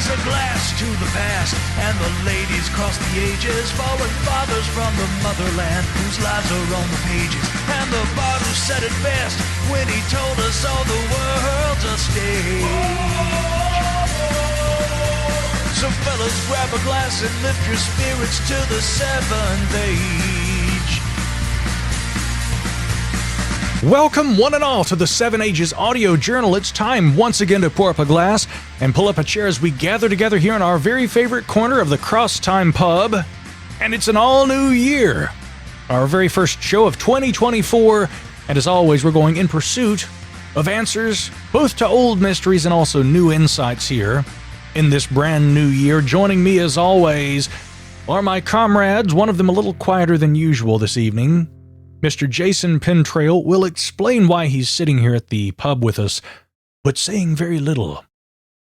A glass to the past, and the ladies cross the ages, fallen fathers from the motherland whose lives are on the pages. And the bard who said it best when he told us all the world's a stage. So fellas, grab a glass and lift your spirits to the seventh age. Welcome one and all to the Seven Ages Audio Journal. It's time once again to pour up a glass and pull up a chair as we gather together here in our very favorite corner of the Cross Time Pub. And it's an all-new year, our very first show of 2024. And as always, we're going in pursuit of answers both to old mysteries and also new insights here in this brand new year. Joining me as always are my comrades, one of them a little quieter than usual this evening. Mr. Jason Pentrail will explain why he's sitting here at the pub with us, but saying very little.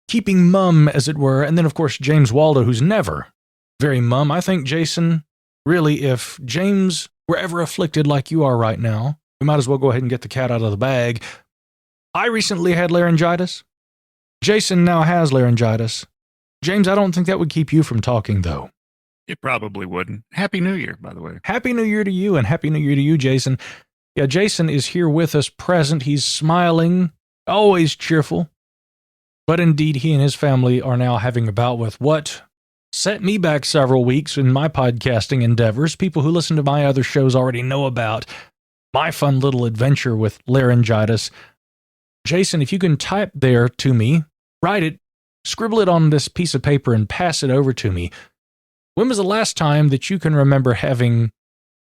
Keeping mum, as it were, and then, of course, James Waldo, who's never very mum. I think, Jason, really, if James were ever afflicted like you are right now, we might as well go ahead and get the cat out of the bag. I recently had laryngitis. Jason now has laryngitis. James, I don't think that would keep you from talking, though. It probably wouldn't. Happy New Year, by the way. Happy New Year to you, and Happy New Year to you, Jason. Yeah, Jason is here with us, present. He's smiling, always cheerful. But indeed, he and his family are now having a bout with what set me back several weeks in my podcasting endeavors. People who listen to my other shows already know about my fun little adventure with laryngitis. Jason, if you can type there to me, write it, scribble it on this piece of paper, and pass it over to me. When was the last time that you can remember having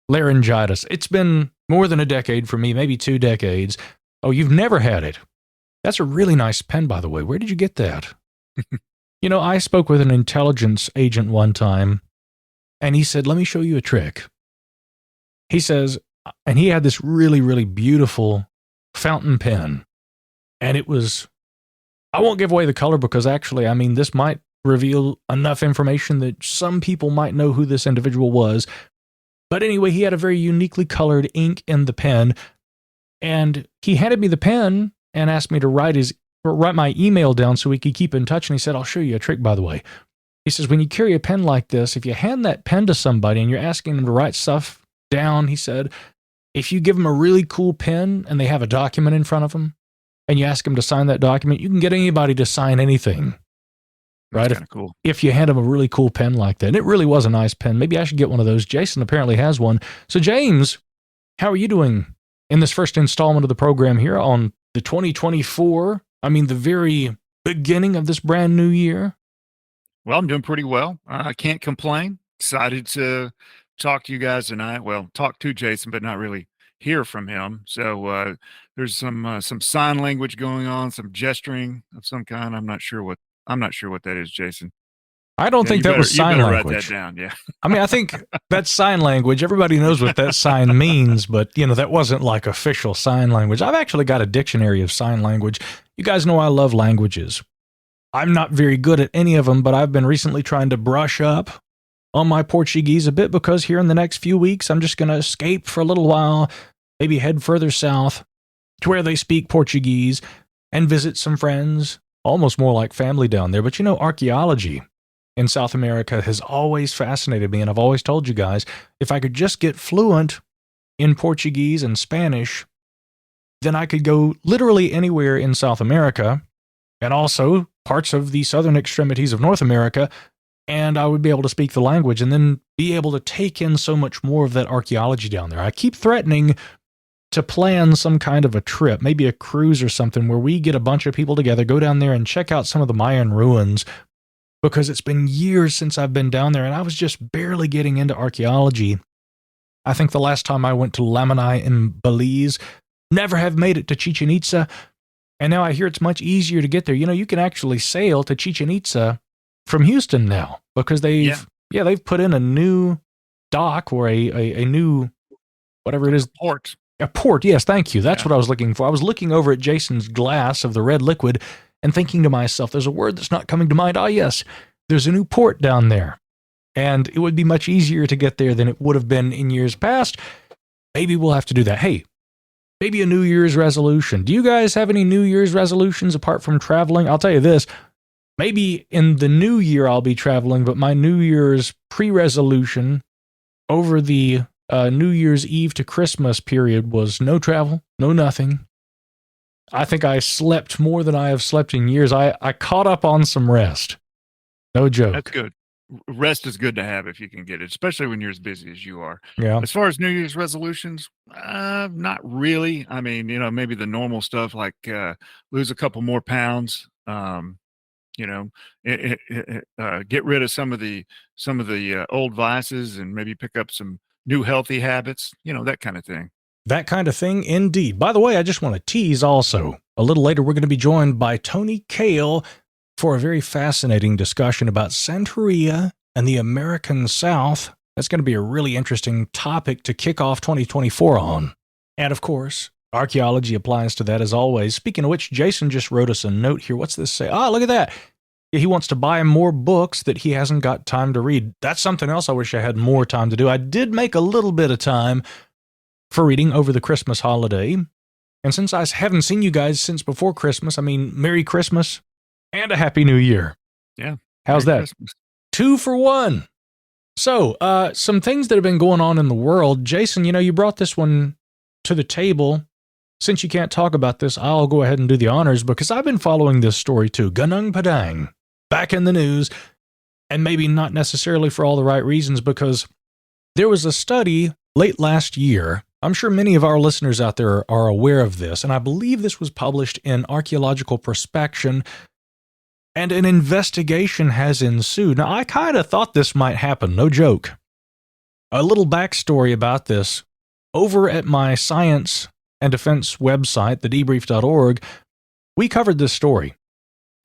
laryngitis? It's been more than a decade for me, maybe 2 decades. Oh, you've never had it. That's a really nice pen, by the way. Where did you get that? You know, I spoke with an intelligence agent one time, and he said, let me show you a trick. He says, and he had this really, really beautiful fountain pen. And it was, I won't give away the color because actually, I mean, this might reveal enough information that some people might know who this individual was. But anyway, he had a very uniquely colored ink in the pen, and he handed me the pen and asked me to write my email down so we could keep in touch. And he said, I'll show you a trick, by the way. He says, when you carry a pen like this, if you hand that pen to somebody and you're asking them to write stuff down, he said, if you give them a really cool pen and they have a document in front of them and you ask them to sign that document, you can get anybody to sign anything. Right? That's kind of cool. If you hand them a really cool pen like that. And it really was a nice pen. Maybe I should get one of those. Jason apparently has one. So James, how are you doing in this first installment of the program here on the 2024? I mean, the very beginning of this brand new year? Well, I'm doing pretty well. I can't complain. Excited to talk to you guys tonight. Well, talk to Jason, but not really hear from him. So there's some sign language going on, some gesturing of some kind. I'm not sure what that is, Jason. I don't think that was sign language. Write that down, yeah. I mean, I think that's sign language. Everybody knows what that sign means, but, you know, that wasn't like official sign language. I've actually got a dictionary of sign language. You guys know I love languages. I'm not very good at any of them, but I've been recently trying to brush up on my Portuguese a bit because here in the next few weeks, I'm just going to escape for a little while, maybe head further south to where they speak Portuguese and visit some friends. Almost more like family down there. But you know, archaeology in South America has always fascinated me, and I've always told you guys, if I could just get fluent in Portuguese and Spanish, then I could go literally anywhere in South America, and also parts of the southern extremities of North America, and I would be able to speak the language, and then be able to take in so much more of that archaeology down there. I keep threatening to plan some kind of a trip, maybe a cruise or something, where we get a bunch of people together, go down there and check out some of the Mayan ruins, because it's been years since I've been down there, and I was just barely getting into archaeology. I think the last time I went to Lamani in Belize, never have made it to Chichen Itza, And now I hear it's much easier to get there. You can actually sail to Chichen Itza from Houston now because they've put in a new dock or a new, whatever it is. Port. A port, yes, thank you. That's what I was looking for. I was looking over at Jason's glass of the red liquid and thinking to myself, there's a word that's not coming to mind. Ah, yes, there's a new port down there. And it would be much easier to get there than it would have been in years past. Maybe we'll have to do that. Hey, maybe a New Year's resolution. Do you guys have any New Year's resolutions apart from traveling? I'll tell you this. Maybe in the new year I'll be traveling, but my New Year's pre-resolution over the New Year's Eve to Christmas period was no travel, no nothing. I think I slept more than I have slept in years. I caught up on some rest. No joke. That's good. Rest is good to have if you can get it, especially when you're as busy as you are. Yeah. As far as New Year's resolutions, not really. I mean, maybe the normal stuff like lose a couple more pounds. Get rid of some of the old vices and maybe pick up some new healthy habits. That kind of thing. That kind of thing, indeed. By the way, I just want to tease also. A little later, we're going to be joined by Anthony Kail for a very fascinating discussion about Santeria and the American South. That's going to be a really interesting topic to kick off 2024 on. And of course, archaeology applies to that as always. Speaking of which, Jason just wrote us a note here. What's this say? Look at that. He wants to buy more books that he hasn't got time to read. That's something else I wish I had more time to do. I did make a little bit of time for reading over the Christmas holiday. And since I haven't seen you guys since before Christmas, Merry Christmas and a Happy New Year. Yeah. How's Merry that? Christmas. 2 for 1. So, some things that have been going on in the world. Jason, you brought this one to the table. Since you can't talk about this, I'll go ahead and do the honors because I've been following this story too. Gunung Padang, back in the news, and maybe not necessarily for all the right reasons because there was a study late last year. I'm sure many of our listeners out there are aware of this, and I believe this was published in Archaeological Prospection, and an investigation has ensued. Now, I kind of thought this might happen, no joke. A little backstory about this. Over at my science and defense website, thedebrief.org, we covered this story.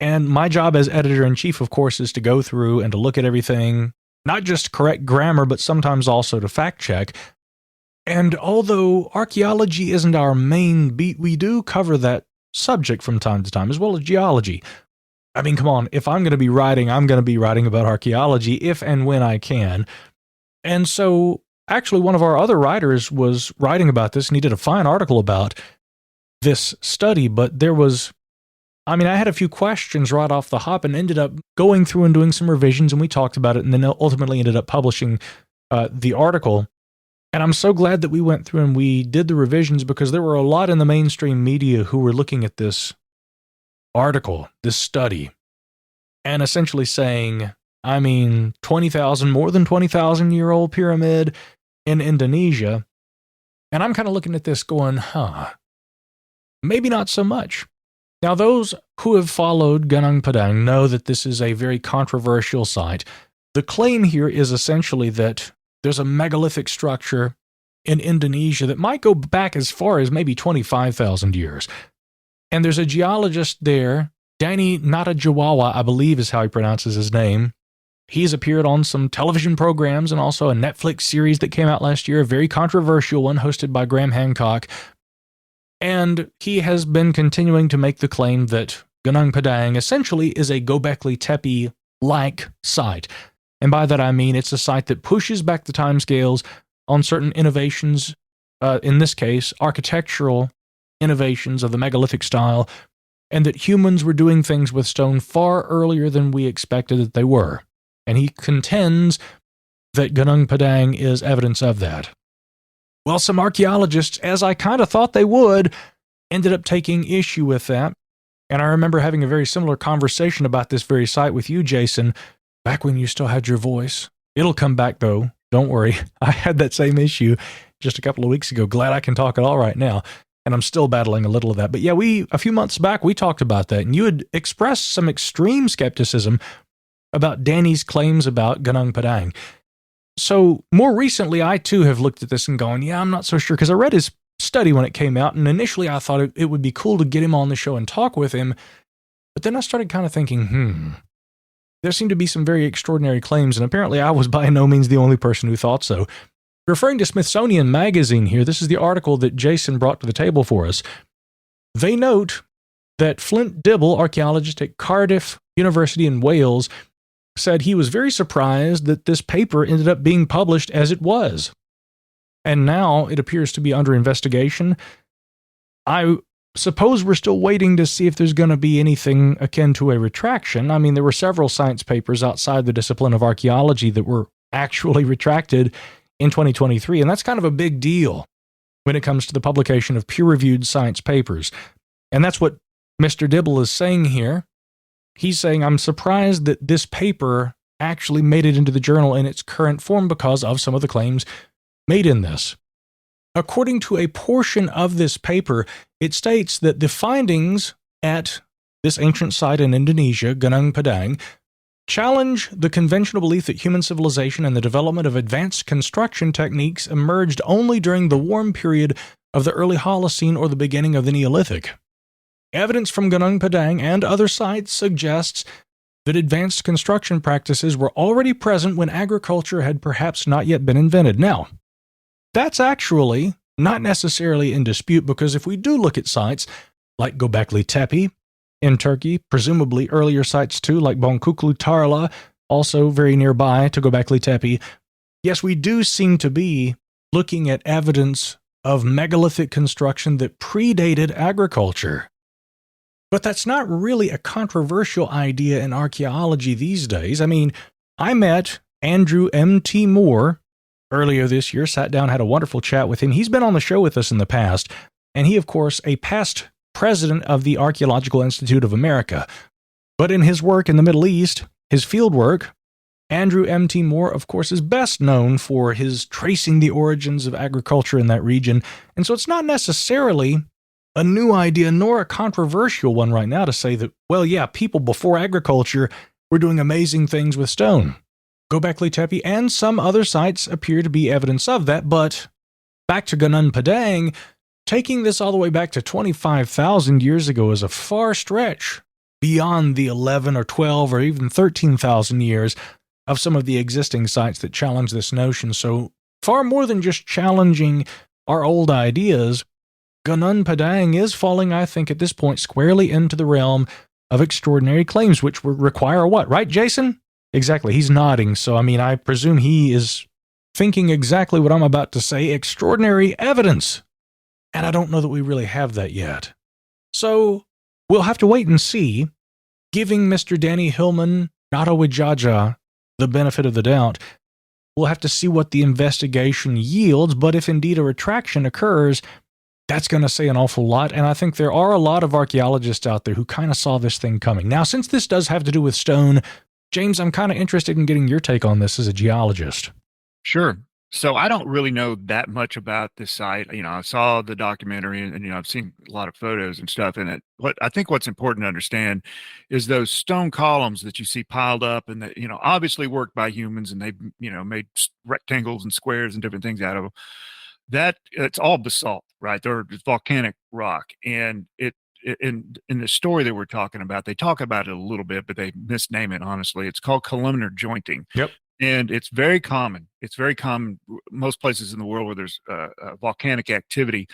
And my job as editor-in-chief, of course, is to go through and to look at everything, not just correct grammar, but sometimes also to fact-check. And although archaeology isn't our main beat, we do cover that subject from time to time, as well as geology. Come on, if I'm going to be writing, I'm going to be writing about archaeology if and when I can. And so, actually, one of our other writers was writing about this, and he did a fine article about this study, but there was, I had a few questions right off the hop and ended up going through and doing some revisions, and we talked about it, and then ultimately ended up publishing the article. And I'm so glad that we went through and we did the revisions because there were a lot in the mainstream media who were looking at this article, this study, and essentially saying, 20,000, more than 20,000-year-old pyramid in Indonesia. And I'm kind of looking at this going, maybe not so much. Now, those who have followed Gunung Padang know that this is a very controversial site. The claim here is essentially that there's a megalithic structure in Indonesia that might go back as far as maybe 25,000 years. And there's a geologist there, Danny Natajawawa, I believe is how he pronounces his name. He's appeared on some television programs and also a Netflix series that came out last year, a very controversial one hosted by Graham Hancock. And he has been continuing to make the claim that Gunung Padang essentially is a Göbekli Tepe-like site. And by that I mean it's a site that pushes back the timescales on certain innovations, in this case, architectural innovations of the megalithic style, and that humans were doing things with stone far earlier than we expected that they were. And he contends that Gunung Padang is evidence of that. Well, some archaeologists, as I kind of thought they would, ended up taking issue with that. And I remember having a very similar conversation about this very site with you, Jason, back when you still had your voice. It'll come back, though. Don't worry. I had that same issue just a couple of weeks ago. Glad I can talk it all right now. And I'm still battling a little of that. But yeah, a few months back, we talked about that. And you had expressed some extreme skepticism about Danny's claims about Gunung Padang. So more recently, I too have looked at this and gone, yeah, I'm not so sure. Because I read his study when it came out, and initially I thought it would be cool to get him on the show and talk with him, but then I started kind of thinking, there seemed to be some very extraordinary claims, and apparently I was by no means the only person who thought so. Referring to Smithsonian Magazine here, this is the article that Jason brought to the table for us. They note that Flint Dibble, archaeologist at Cardiff University in Wales, said he was very surprised that this paper ended up being published as it was. And now it appears to be under investigation. I suppose we're still waiting to see if there's going to be anything akin to a retraction. I mean, there were several science papers outside the discipline of archaeology that were actually retracted in 2023, and that's kind of a big deal when it comes to the publication of peer-reviewed science papers. And that's what Mr. Dibble is saying here. He's saying, I'm surprised that this paper actually made it into the journal in its current form because of some of the claims made in this. According to a portion of this paper, it states that the findings at this ancient site in Indonesia, Gunung Padang, challenge the conventional belief that human civilization and the development of advanced construction techniques emerged only during the warm period of the early Holocene or the beginning of the Neolithic. Evidence from Gunung Padang and other sites suggests that advanced construction practices were already present when agriculture had perhaps not yet been invented. Now, that's actually not necessarily in dispute, because if we do look at sites like Göbekli Tepe in Turkey, presumably earlier sites too, like Bonkuklu Tarla, also very nearby to Göbekli Tepe, yes, we do seem to be looking at evidence of megalithic construction that predated agriculture. But that's not really a controversial idea in archaeology these days. I mean, I met Andrew M.T. Moore earlier this year, sat down, had a wonderful chat with him. He's been on the show with us in the past, and he, of course, a past president of the Archaeological Institute of America. But in his work in the Middle East, his fieldwork, Andrew M.T. Moore, of course, is best known for his tracing the origins of agriculture in that region. And so it's not necessarily a new idea, nor a controversial one right now to say that, well, yeah, people before agriculture were doing amazing things with stone. Göbekli Tepe and some other sites appear to be evidence of that, but back to Gunung Padang, taking this all the way back to 25,000 years ago is a far stretch beyond the 11 or 12 or even 13,000 years of some of the existing sites that challenge this notion. So far more than just challenging our old ideas, Gunung Padang is falling, I think, at this point squarely into the realm of extraordinary claims, which would require what, right, Jason? Exactly. He's nodding. So, I mean, I presume he is thinking exactly what I'm about to say, extraordinary evidence. And I don't know that we really have that yet. So, we'll have to wait and see, giving Mr. Danny Hillman, Natawijaja, the benefit of the doubt. We'll have to see what the investigation yields, but if indeed a retraction occurs, that's going to say an awful lot, and I think there are a lot of archaeologists out there who kind of saw this thing coming. Now, since this does have to do with stone, James, I'm kind of interested in getting your take on this as a geologist. Sure. So I don't really know that much about this site. You know, I saw the documentary and you know, I've seen a lot of photos and stuff in it. What I think what's important to understand is those stone columns that you see piled up and that, you know, obviously worked by humans, and they, you know, made rectangles and squares and different things out of them. That it's all basalt, right? They're volcanic rock. And in the story that we're talking about, they talk about it a little bit, but they misname it, honestly. It's called columnar jointing. Yep. And it's very common. It's very common most places in the world where there's volcanic activity.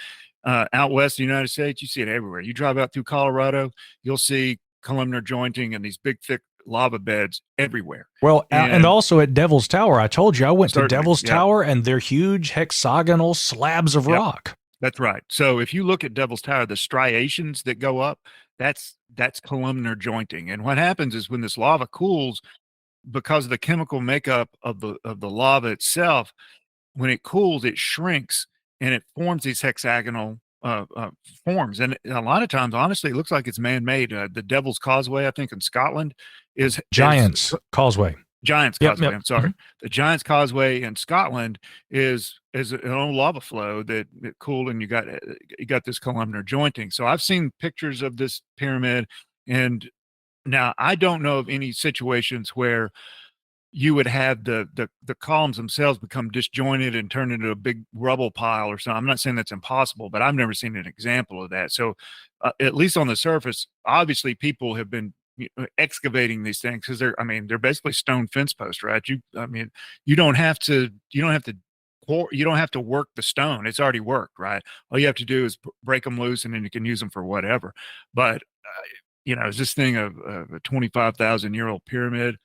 Out west of the United States, you see it everywhere. You drive out through Colorado, you'll see columnar jointing and these big, thick lava beds everywhere. Well, and also at Devil's Tower. I told you I went to Devil's yeah. Tower, and they're huge hexagonal slabs of rock. That's right. So if you look at Devil's Tower, the striations that go up, that's columnar jointing. And what happens is when this lava cools, because of the chemical makeup of the lava itself, when it cools, it shrinks and it forms these hexagonal forms. And a lot of times, honestly, it looks like it's man-made. The Devil's Causeway, I think, in Scotland is Giant's Causeway. Giant's Causeway. Yep. I'm sorry. The Giant's Causeway in Scotland is an old lava flow that cooled, and you got this columnar jointing. So I've seen pictures of this pyramid, and now I don't know of any situations where you would have the columns themselves become disjointed and turn into a big rubble pile or something. I'm not saying that's impossible, but I've never seen an example of that. So at least on the surface, obviously people have been excavating these things because they're basically stone fence posts, right? You don't have to work the stone. It's already worked, right? All you have to do is break them loose and then you can use them for whatever. But is this thing of a 25,000-year-old pyramid?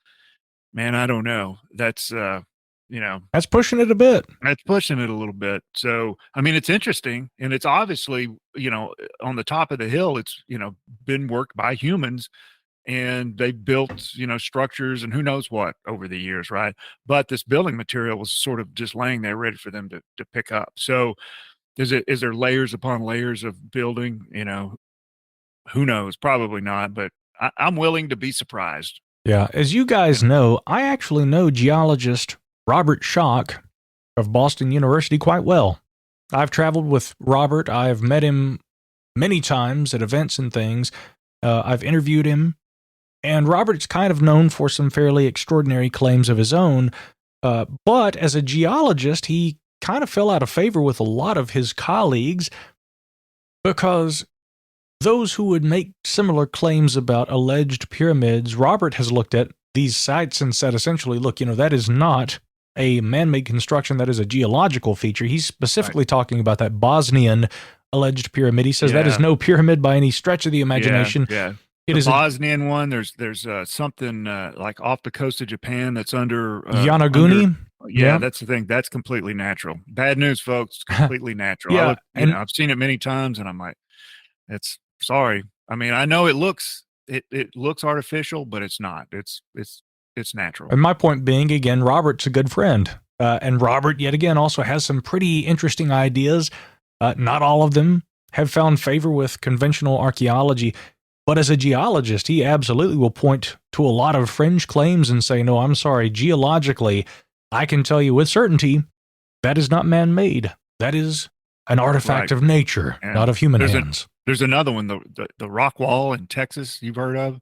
Man, I don't know. That's that's pushing it a bit. That's pushing it a little bit. So, it's interesting, and it's obviously, on the top of the hill, it's, been worked by humans, and they built, structures and who knows what over the years, right? But this building material was sort of just laying there ready for them to pick up. So, is there layers upon layers of building? Who knows? Probably not, but I'm willing to be surprised. Yeah, as you guys know, I actually know geologist Robert Schock of Boston University quite well. I've traveled with Robert. I've met him many times at events and things. I've interviewed him, and Robert's kind of known for some fairly extraordinary claims of his own, but as a geologist, he kind of fell out of favor with a lot of his colleagues because those who would make similar claims about alleged pyramids, Robert has looked at these sites and said essentially, look, that is not a man-made construction, that is a geological feature. He's specifically talking about that Bosnian alleged pyramid. He says that is no pyramid by any stretch of the imagination. Yeah. It is the Bosnian one. There's something like off the coast of Japan that's under Yanaguni. Yeah, that's the thing. That's completely natural. Bad news, folks. Completely natural. Yeah, I've seen it many times, and I'm like, it's sorry. I know it looks artificial, but it's not. It's natural. And my point being, again, Robert's a good friend, and Robert yet again also has some pretty interesting ideas. Not all of them have found favor with conventional archaeology. But as a geologist, he absolutely will point to a lot of fringe claims and say, no, I'm sorry, geologically, I can tell you with certainty that is not man-made. That is an artifact of nature, not of human hands. There's another one, the rock wall in Texas you've heard of.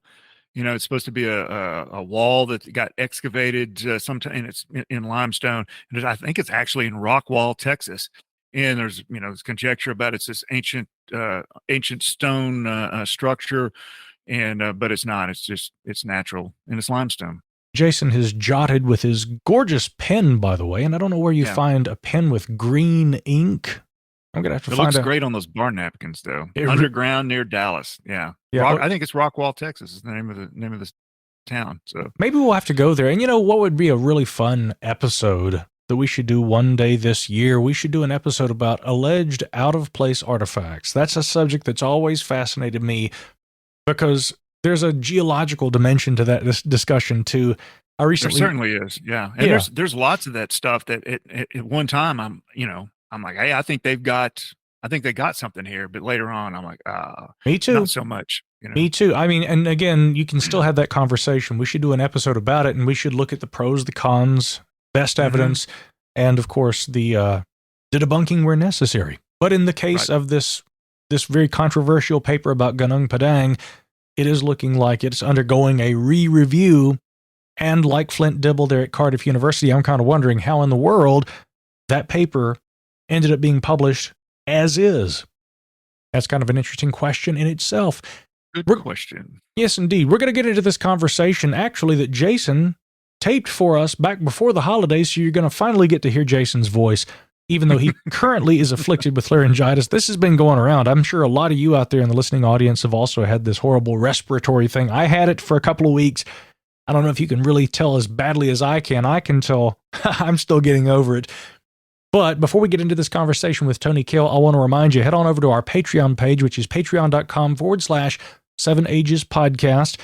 It's supposed to be a wall that got excavated sometime, and it's in limestone. And I think it's actually in Rockwall, Texas. And there's there's conjecture about it's this ancient stone structure, and but it's not. It's natural, and it's limestone. Jason has jotted with his gorgeous pen, by the way, and I don't know where you find a pen with green ink. I'm gonna have to find. It looks great on those bar napkins, though. Underground near Dallas. Yeah. I think it's Rockwall, Texas. Is the name of this town. So maybe we'll have to go there. And what would be a really fun episode that we should do one day this year? We should do an episode about alleged out-of-place artifacts. That's a subject that's always fascinated me because there's a geological dimension to that discussion too. There certainly is, yeah. And there's lots of that stuff that at one time I'm like, hey, I think they got something here, but later on I'm like, me too. Not so much. Me too. And again, you can still have that conversation. We should do an episode about it, and we should look at the pros, the cons, best evidence, and of course the debunking where necessary. But in the case of this very controversial paper about Gunung Padang, it is looking like it's undergoing a re-review. And like Flint Dibble there at Cardiff University, I'm kind of wondering how in the world that paper ended up being published as is. That's kind of an interesting question in itself. Good question. Yes, indeed. We're going to get into this conversation, actually, that Jason taped for us back before the holidays, so you're going to finally get to hear Jason's voice, even though he currently is afflicted with laryngitis. This has been going around. I'm sure a lot of you out there in the listening audience have also had this horrible respiratory thing. I had it for a couple of weeks. I don't know if you can really tell as badly as I can. I can tell I'm still getting over it. But before we get into this conversation with Tony Kail, I want to remind you, head on over to our Patreon page, which is patreon.com/7ages podcast.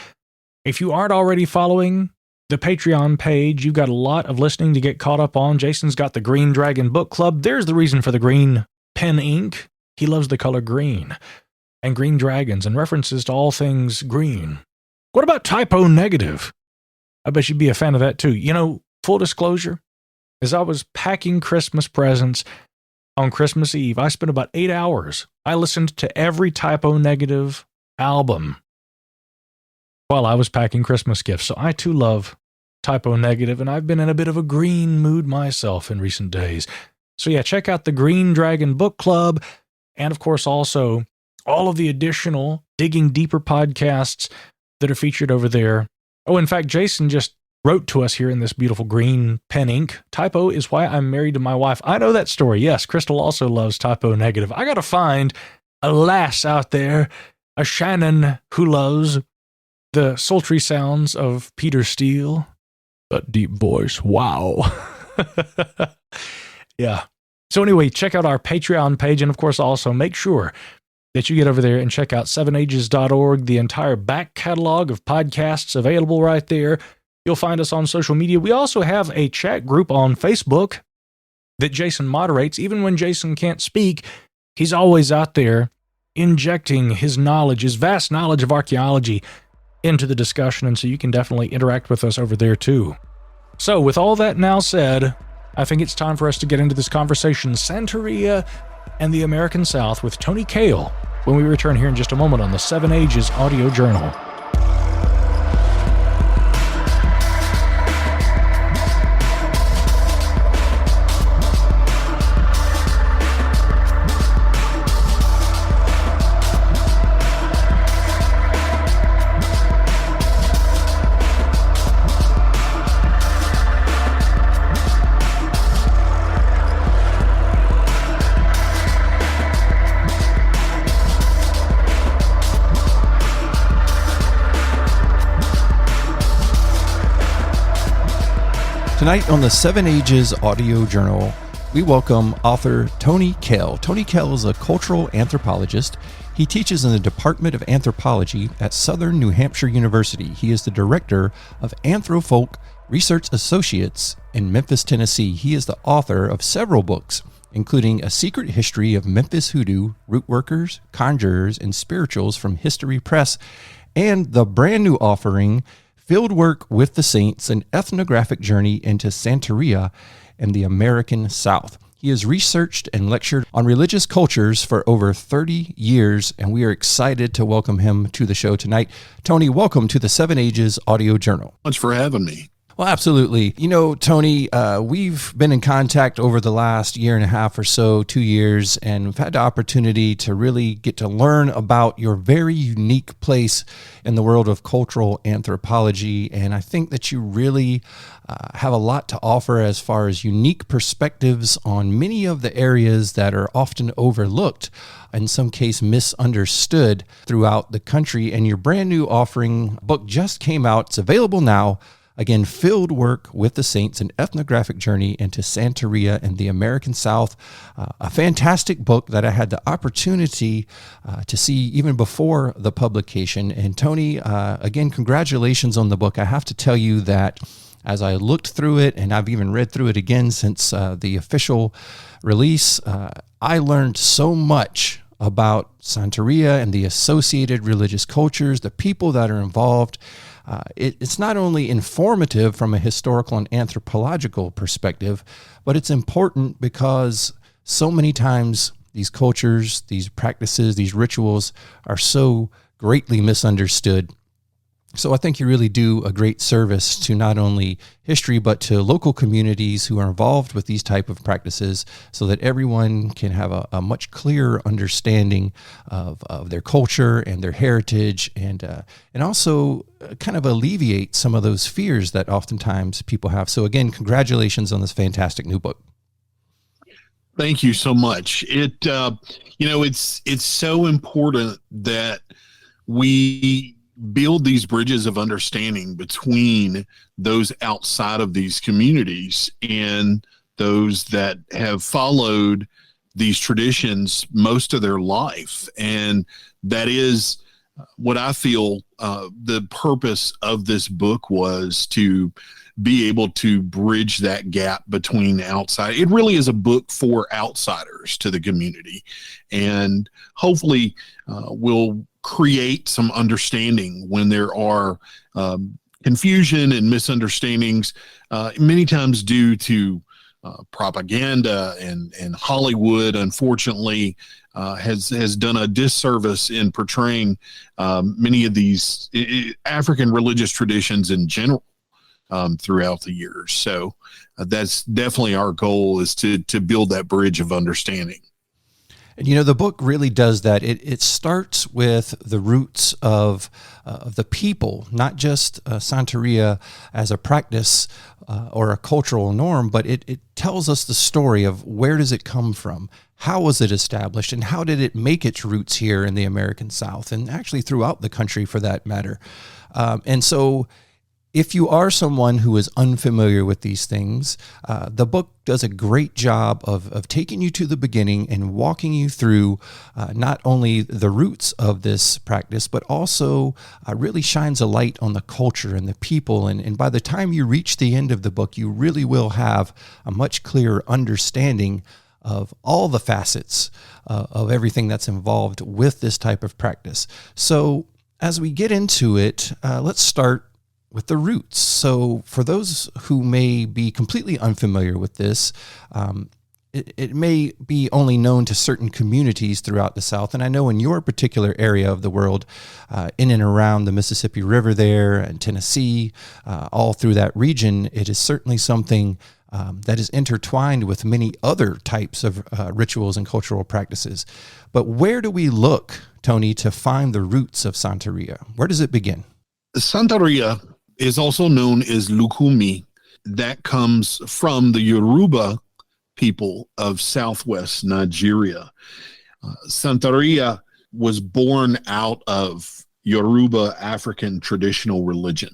If you aren't already following the Patreon page, you've got a lot of listening to get caught up on. Jason's got the Green Dragon Book Club. There's the reason for the green pen ink. He loves the color green and green dragons and references to all things green. What about typo negative? I bet you'd be a fan of that too. Full disclosure, as I was packing Christmas presents on Christmas Eve, I spent about 8 hours. I listened to every typo negative album while I was packing Christmas gifts. So I too love Typo Negative, and I've been in a bit of a green mood myself in recent days. So yeah, check out the Green Dragon Book Club, and of course also all of the additional Digging Deeper podcasts that are featured over there. Oh, in fact, Jason just wrote to us here in this beautiful green pen ink. Typo is why I'm married to my wife. I know that story. Yes, Crystal also loves Typo Negative. I got to find a lass out there, a Shannon who loves the sultry sounds of Peter Steele. That deep voice. Wow. Yeah. So anyway, check out our Patreon page, and of course also make sure that you get over there and check out 7ages.org, the entire back catalog of podcasts available right there. You'll find us on social media. We also have a chat group on Facebook that Jason moderates. Even when Jason can't speak, he's always out there injecting his knowledge, his vast knowledge of archaeology into the discussion, and so you can definitely interact with us over there too. So with all that now said, I think it's time for us to get into this conversation, Santeria and the American South, with Tony Kail, when we return here in just a moment on the 7 Ages Audio Journal. Tonight on the 7 Ages Audio Journal, we welcome author Tony Kail. Tony Kail is a cultural anthropologist. He teaches in the Department of Anthropology at Southern New Hampshire University. He is the director of AnthroFolk Research Associates in Memphis, Tennessee. He is the author of several books, including A Secret History of Memphis Hoodoo, Root Workers, Conjurers, and Spirituals from History Press, and the brand new offering, Fieldwork with the Saints, an ethnographic journey into Santeria and the American South. He has researched and lectured on religious cultures for over 30 years, and we are excited to welcome him to the show tonight. Tony, welcome to the 7 Ages Audio Journal. Thanks for having me. Well, absolutely. You know, Tony, we've been in contact over the last year and a half or so, 2 years, and we've had the opportunity to really get to learn about your very unique place in the world of cultural anthropology. And I think that you really have a lot to offer as far as unique perspectives on many of the areas that are often overlooked, in some case misunderstood throughout the country. And your brand new offering book just came out. It's available now. Again, Fieldwork with the Saints, an ethnographic journey into Santeria and the American South. A fantastic book that I had the opportunity to see even before the publication. And Tony, again, congratulations on the book. I have to tell you that as I looked through it, and I've even read through it again since the official release, I learned so much about Santeria and the associated religious cultures, the people that are involved. It's not only informative from a historical and anthropological perspective, but it's important because so many times these cultures, these practices, these rituals are so greatly misunderstood. So I think you really do a great service to not only history, but to local communities who are involved with these type of practices so that everyone can have a much clearer understanding of their culture and their heritage, and also kind of alleviate some of those fears that oftentimes people have. So again, congratulations on this fantastic new book. Thank you so much. It's so important that we build these bridges of understanding between those outside of these communities and those that have followed these traditions most of their life. And that is what I feel the purpose of this book was, to be able to bridge that gap between outside. It really is a book for outsiders to the community, and hopefully we'll create some understanding when there are confusion and misunderstandings, many times due to propaganda, and Hollywood, unfortunately, has done a disservice in portraying many of these African religious traditions in general. throughout the years. So that's definitely our goal, is to build that bridge of understanding. And, you know, the book really does that. It starts with the roots of the people, not just Santeria as a practice or a cultural norm, but it tells us the story of where does it come from, how was it established, and how did it make its roots here in the American South, and actually throughout the country for that matter. And so if you are someone who is unfamiliar with these things, the book does a great job of taking you to the beginning and walking you through not only the roots of this practice, but also really shines a light on the culture and the people. And by the time you reach the end of the book, you really will have a much clearer understanding of all the facets of everything that's involved with this type of practice. So as we get into it, let's start with the roots. So for those who may be completely unfamiliar with this, it may be only known to certain communities throughout the South. And I know in your particular area of the world, in and around the Mississippi River there and Tennessee, all through that region, it is certainly something that is intertwined with many other types of rituals and cultural practices. But where do we look, Tony, to find the roots of Santeria? Where does it begin? Santeria is also known as Lukumi. That comes from the Yoruba people of Southwest Nigeria. Santeria was born out of Yoruba African traditional religion.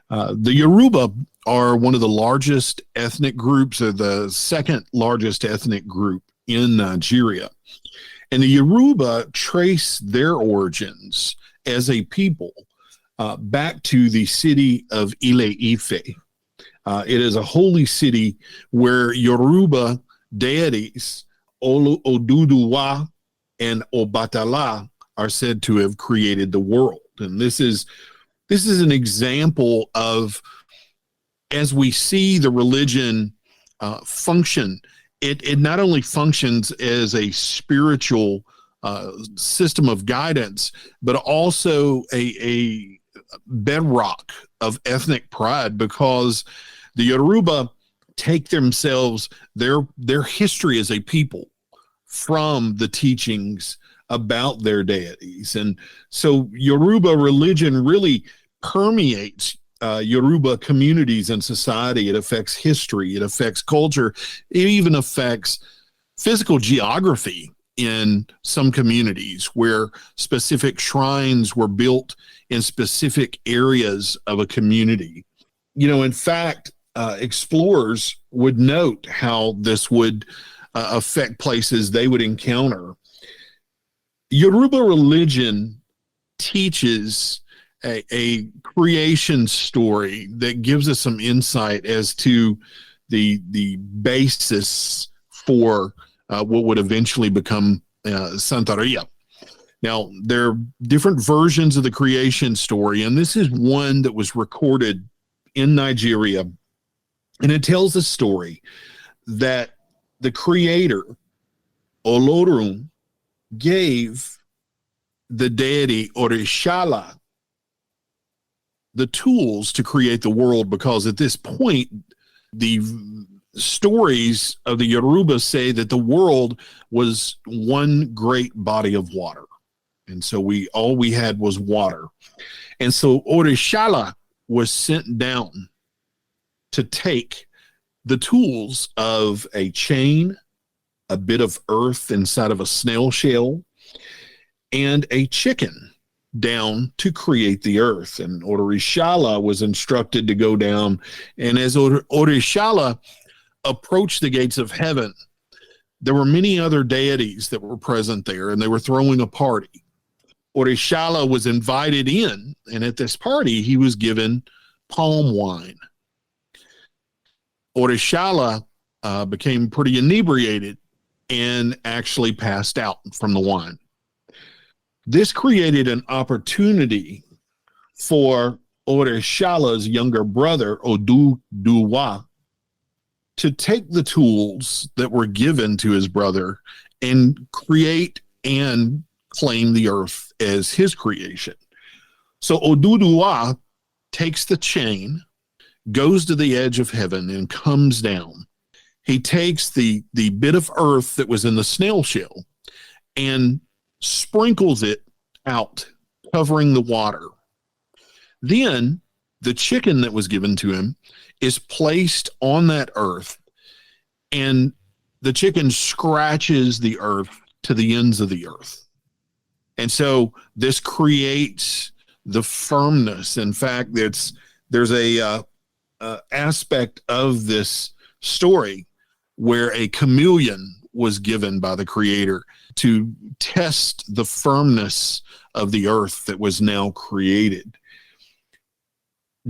The Yoruba are one of the largest ethnic groups, or the second largest ethnic group in Nigeria. And the Yoruba trace their origins as a people back to the city of Ile-Ife. It is a holy city where Yoruba deities, Oduduwa and Obatala, are said to have created the world. And this is an example of, as we see the religion function, it not only functions as a spiritual system of guidance, but also a bedrock of ethnic pride, because the Yoruba take themselves, their history as a people, from the teachings about their deities. And so Yoruba religion really permeates Yoruba communities and society. It affects history, it affects culture, it even affects physical geography in some communities, where specific shrines were built in specific areas of a community. You know, in fact, explorers would note how this would affect places they would encounter. Yoruba religion teaches a creation story that gives us some insight as to the basis for what would eventually become Santeria. Now, there are different versions of the creation story, and this is one that was recorded in Nigeria, and it tells the story that the creator, Olorun, gave the deity Orishala the tools to create the world, because at this point, the stories of the Yoruba say that the world was one great body of water. And so all we had was water. And so Orishala was sent down to take the tools of a chain, a bit of earth inside of a snail shell, and a chicken down to create the earth. And Orishala was instructed to go down. And as Orishala approached the gates of heaven, there were many other deities that were present there, and they were throwing a party. Orishala was invited in, and at this party, he was given palm wine. Orishala became pretty inebriated and actually passed out from the wine. This created an opportunity for Orishala's younger brother, Oduduwa, to take the tools that were given to his brother and create and claim the earth as his creation. So Oduduwa takes the chain, goes to the edge of heaven and comes down. He takes the bit of earth that was in the snail shell and sprinkles it out, covering the water. Then the chicken that was given to him is placed on that earth, and the chicken scratches the earth to the ends of the earth. And so this creates the firmness. In fact, there's a aspect of this story where a chameleon was given by the Creator to test the firmness of the earth that was now created.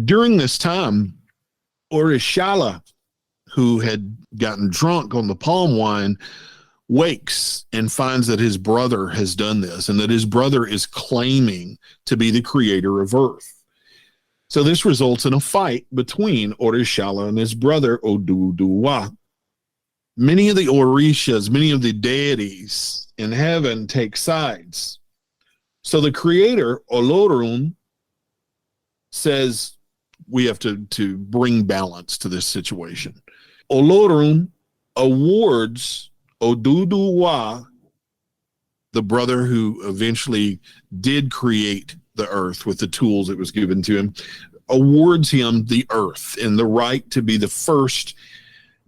During this time, Orishala, who had gotten drunk on the palm wine, wakes and finds that his brother has done this and that his brother is claiming to be the creator of earth. So this results in a fight between Orishala and his brother Oduduwa. Many of the Orishas, many of the deities in heaven take sides. So the creator, Olorun, says we have to bring balance to this situation. Olorun awards Oduduwa, the brother who eventually did create the earth with the tools that was given to him, awards him the earth and the right to be the first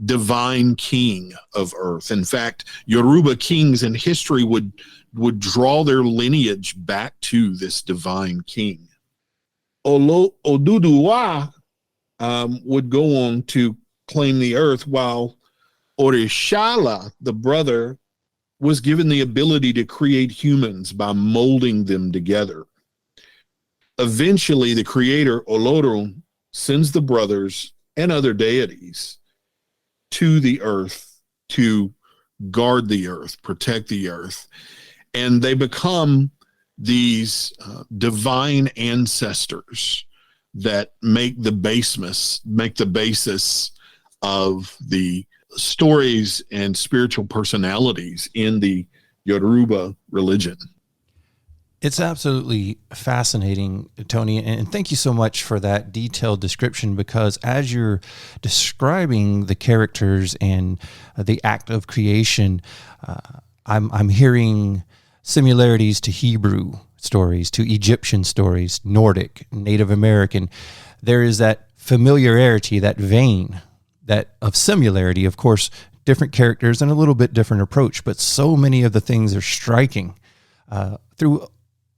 divine king of earth. In fact, Yoruba kings in history would draw their lineage back to this divine king. Oduduwa would go on to claim the earth, while Orishala, the brother, was given the ability to create humans by molding them together. Eventually, the creator, Olorun, sends the brothers and other deities to the earth to guard the earth, protect the earth, and they become these divine ancestors that make the basis of the stories and spiritual personalities in the Yoruba religion. It's absolutely fascinating, Tony, and thank you so much for that detailed description, because as you're describing the characters and the act of creation, I'm hearing similarities to Hebrew stories, to Egyptian stories, Nordic, Native American. There is that familiarity, that vein, that of similarity. Of course, different characters and a little bit different approach, but so many of the things are striking through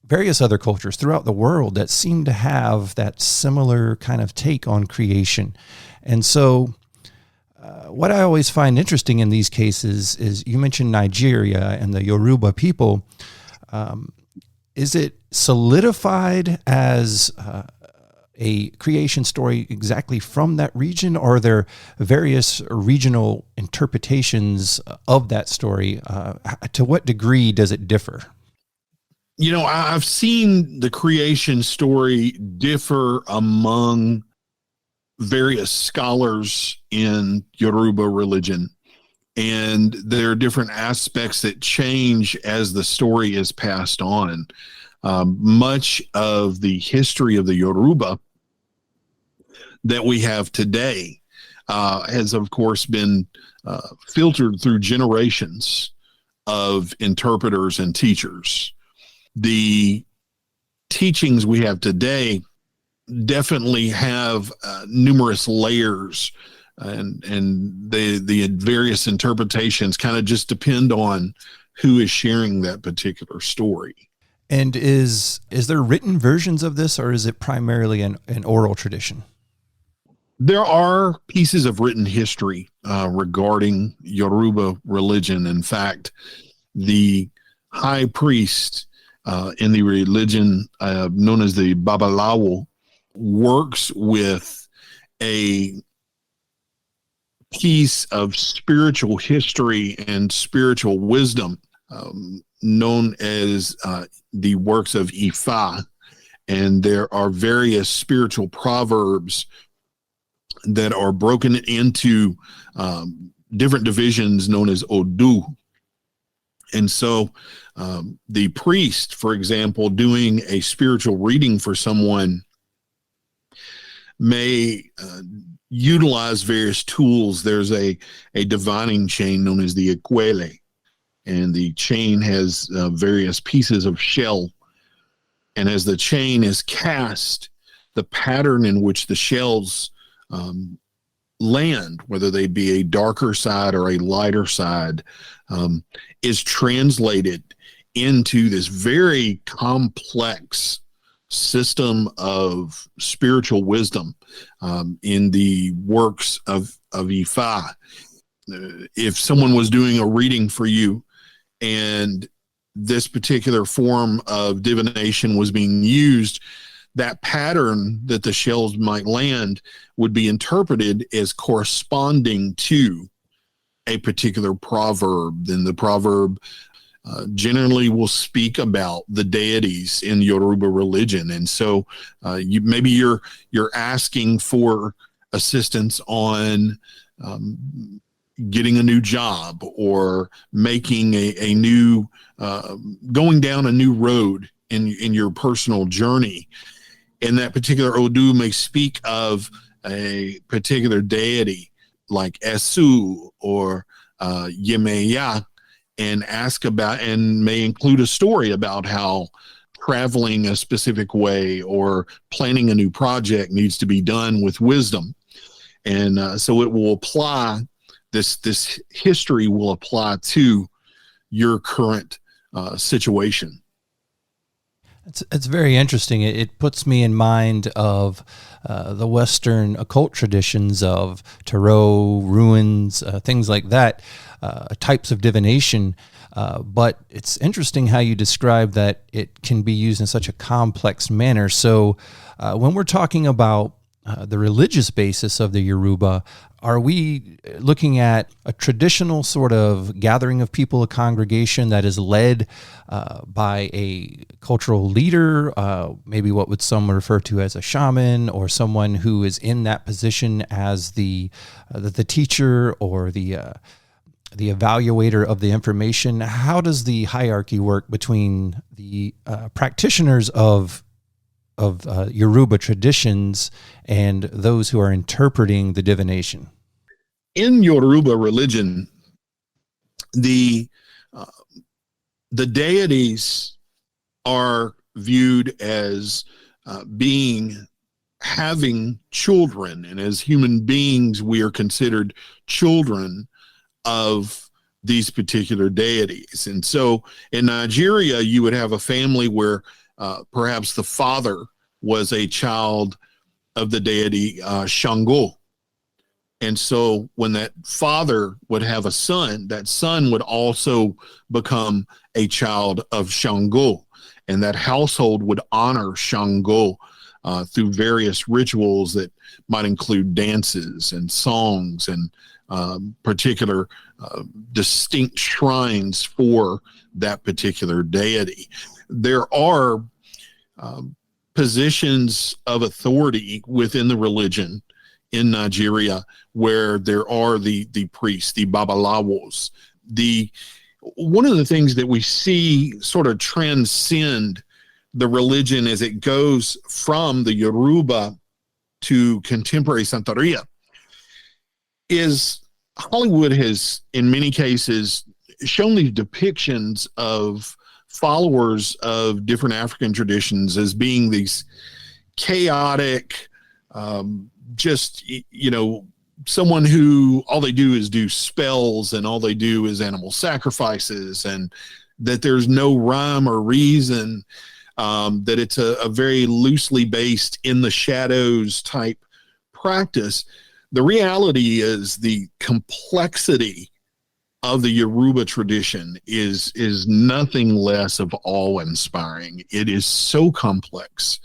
various other cultures throughout the world that seem to have that similar kind of take on creation. And so what I always find interesting in these cases is, you mentioned Nigeria and the Yoruba people. Is it solidified as a creation story exactly from that region, or are there various regional interpretations of that story? To what degree does it differ? You know, I've seen the creation story differ among various scholars in Yoruba religion, and there are different aspects that change as the story is passed on. Much of the history of the Yoruba that we have today has, of course, been filtered through generations of interpreters and teachers. The teachings we have today definitely have numerous layers, and the various interpretations kind of just depend on who is sharing that particular story. And is there written versions of this, or is it primarily an oral tradition? There are pieces of written history regarding Yoruba religion. In fact, the high priest in the religion known as the Babalawo works with a piece of spiritual history and spiritual wisdom known as the works of Ifa. And there are various spiritual proverbs that are broken into different divisions known as Odu. And so the priest, for example, doing a spiritual reading for someone may utilize various tools. There's a divining chain known as the Equele, and the chain has various pieces of shell. And as the chain is cast, the pattern in which the shells land, whether they be a darker side or a lighter side, is translated into this very complex system of spiritual wisdom in the works of Ifa. If someone was doing a reading for you and this particular form of divination was being used, that pattern that the shells might land would be interpreted as corresponding to a particular proverb. Then the proverb generally will speak about the deities in Yoruba religion. And so maybe you're asking for assistance on getting a new job, or making a new, going down a new road in your personal journey. And that particular Odu may speak of a particular deity like Esu or Yemeya, and ask about, and may include a story about how traveling a specific way or planning a new project needs to be done with wisdom. And so it will apply, this history will apply to your current situation. It's very interesting. It puts me in mind of the Western occult traditions of tarot, runes, things like that, types of divination. But it's interesting how you describe that it can be used in such a complex manner. So when we're talking about the religious basis of the Yoruba, are we looking at a traditional sort of gathering of people, a congregation that is led by a cultural leader, maybe what would some refer to as a shaman, or someone who is in that position as the teacher or the evaluator of the information? How does the hierarchy work between the practitioners of Yoruba traditions and those who are interpreting the divination? In Yoruba religion, the deities are viewed as having children, and as human beings, we are considered children of these particular deities. And so in Nigeria, you would have a family where perhaps the father was a child of the deity Shango. And so when that father would have a son, that son would also become a child of Shango. And that household would honor Shango through various rituals that might include dances and songs and particular distinct shrines for that particular deity. There are positions of authority within the religion in Nigeria where there are the priests, the babalawos. One of the things that we see sort of transcend the religion as it goes from the Yoruba to contemporary Santeria is Hollywood has, in many cases, shown these depictions of followers of different African traditions as being these chaotic, someone who all they do is do spells and all they do is animal sacrifices, and that there's no rhyme or reason, that it's a very loosely based in the shadows type practice. The reality is the complexity of the Yoruba tradition is nothing less of awe-inspiring. It is so complex.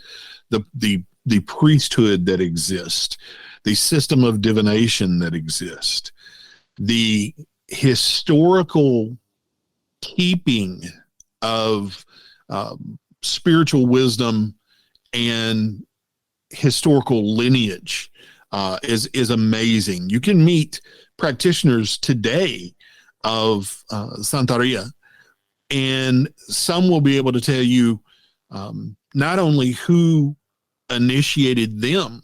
The priesthood that exists, the system of divination that exists, the historical keeping of spiritual wisdom and historical lineage is amazing. You can meet practitioners today of Santeria, and some will be able to tell you not only who initiated them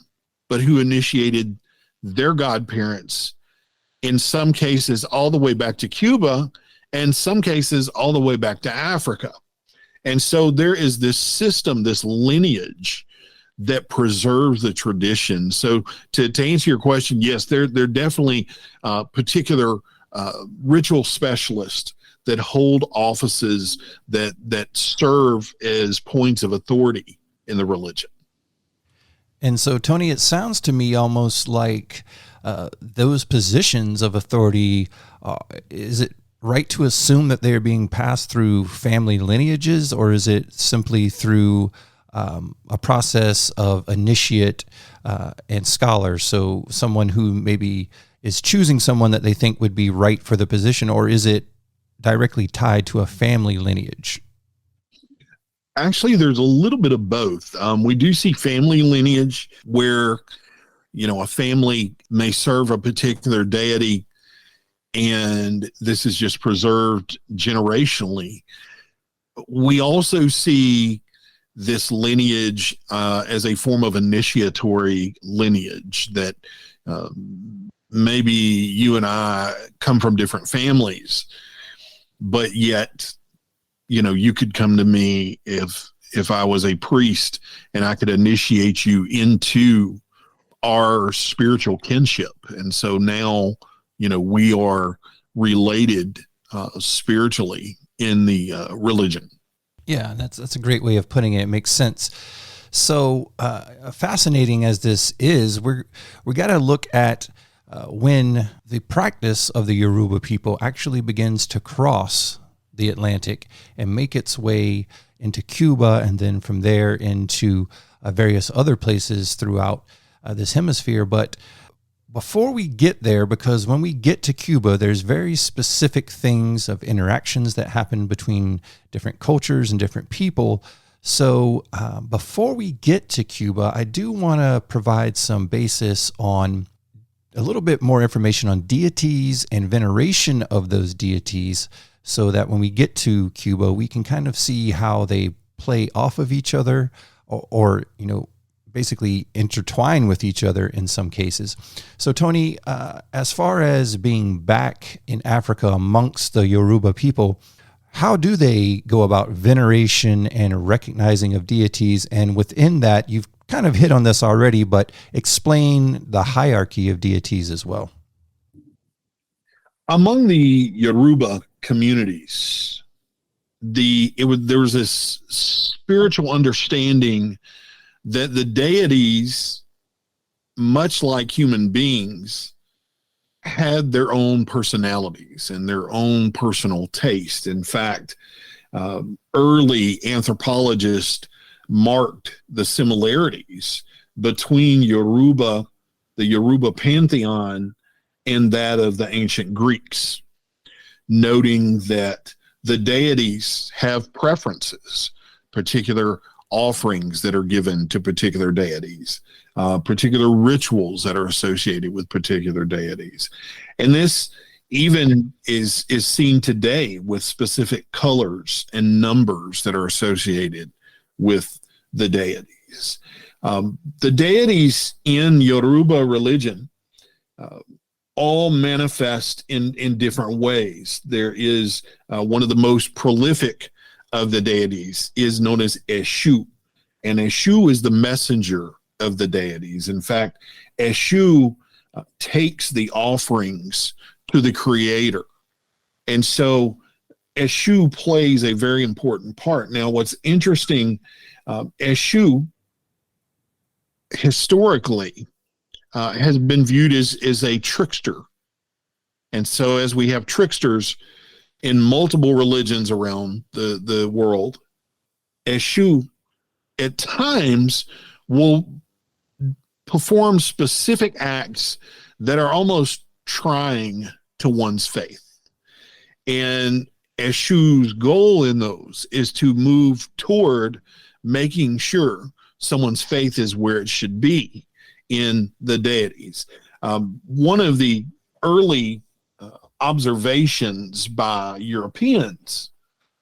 but who initiated their godparents, in some cases all the way back to Cuba, and some cases all the way back to Africa. And so there is this system, this lineage that preserves the tradition. So to answer your question, yes, they're definitely particular ritual specialists that hold offices that serve as points of authority in the religion. And so, Tony, it sounds to me almost like those positions of authority, is it right to assume that they're being passed through family lineages, or is it simply through a process of initiate and scholar? So someone who maybe is choosing someone that they think would be right for the position, or is it directly tied to a family lineage? Actually, there's a little bit of both. We do see family lineage where, a family may serve a particular deity, and this is just preserved generationally. We also see this lineage as a form of initiatory lineage that maybe you and I come from different families, but yet, you could come to me if I was a priest and I could initiate you into our spiritual kinship. And so now, we are related spiritually in the religion. Yeah, that's a great way of putting it. It makes sense. So fascinating as this is, we got to look at when the practice of the Yoruba people actually begins to cross the Atlantic and make its way into Cuba, and then from there into various other places throughout this hemisphere. But before we get there, because when we get to Cuba, there's very specific things of interactions that happen between different cultures and different people. So before we get to Cuba, I do want to provide some basis on a little bit more information on deities and veneration of those deities, so that when we get to Cuba, we can kind of see how they play off of each other or basically intertwine with each other in some cases. So Tony, as far as being back in Africa amongst the Yoruba people, how do they go about veneration and recognizing of deities? And within that, you've kind of hit on this already, but explain the hierarchy of deities as well. Among the Yoruba communities, there was this spiritual understanding that the deities, much like human beings, had their own personalities and their own personal taste. In fact, early anthropologists marked the similarities between the Yoruba pantheon, and that of the ancient Greeks, noting that the deities have preferences, particular offerings that are given to particular deities, particular rituals that are associated with particular deities. And this even is seen today with specific colors and numbers that are associated with the deities. The deities in Yoruba religion all manifest in different ways. There is one of the most prolific of the deities is known as Eshu, and Eshu is the messenger of the deities. In fact, Eshu takes the offerings to the creator, and so Eshu plays a very important part. Now, what's interesting, Eshu historically has been viewed as a trickster. And so as we have tricksters in multiple religions around the world, Eshu at times will perform specific acts that are almost trying to one's faith. And Eshu's goal in those is to move toward making sure someone's faith is where it should be in the deities. One of the early observations by Europeans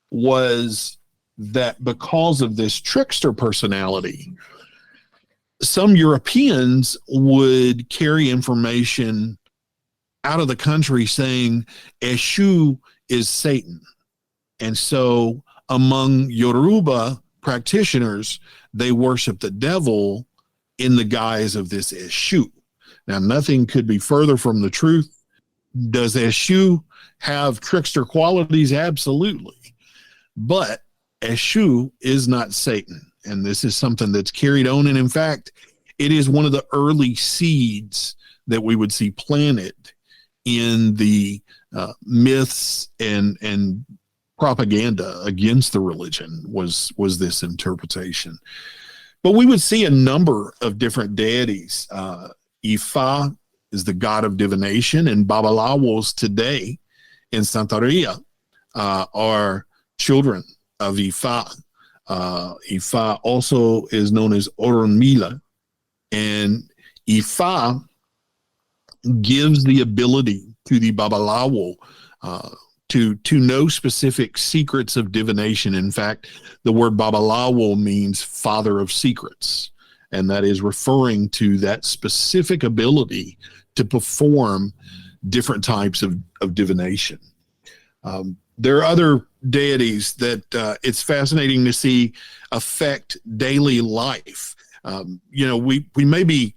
was that because of this trickster personality, some Europeans would carry information out of the country saying Eshu is Satan. And so among Yoruba practitioners, they worship the devil in the guise of this Eshu. Now, nothing could be further from the truth. Does Eshu have trickster qualities? Absolutely. But Eshu is not Satan. And this is something that's carried on. And in fact, it is one of the early seeds that we would see planted in the myths and propaganda against the religion was this interpretation. But we would see a number of different deities. Ifa is the god of divination, and Babalawos today in Santeria are children of Ifa. Ifa also is known as Orunmila, and Ifa gives the ability to the Babalawo to know specific secrets of divination. In fact, the word Babalawo means father of secrets, and that is referring to that specific ability to perform different types of divination. There are other deities that it's fascinating to see affect daily life. We may be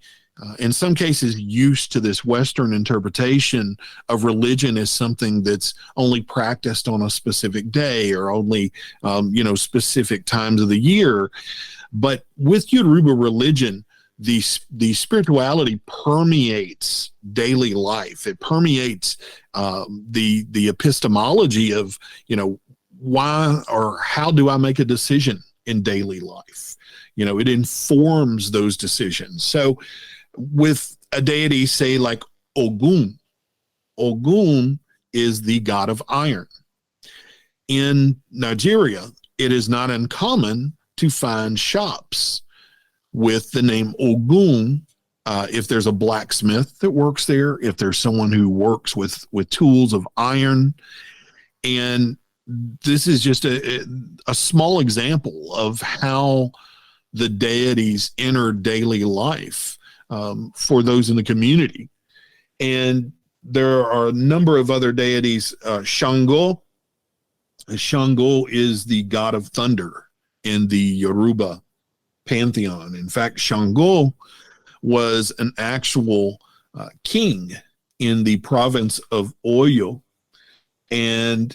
in some cases used to this Western interpretation of religion as something that's only practiced on a specific day or only, specific times of the year. But with Yoruba religion, the spirituality permeates daily life. It permeates the epistemology of, why or how do I make a decision in daily life? It informs those decisions. So with a deity, say like Ogun is the god of iron. In Nigeria, it is not uncommon to find shops with the name Ogun. If there's a blacksmith that works there, if there's someone who works with tools of iron. And this is just a small example of how the deities enter daily life for those in the community. And there are a number of other deities. Shango is the god of thunder in the Yoruba pantheon. In fact, Shango was an actual king in the province of Oyo. And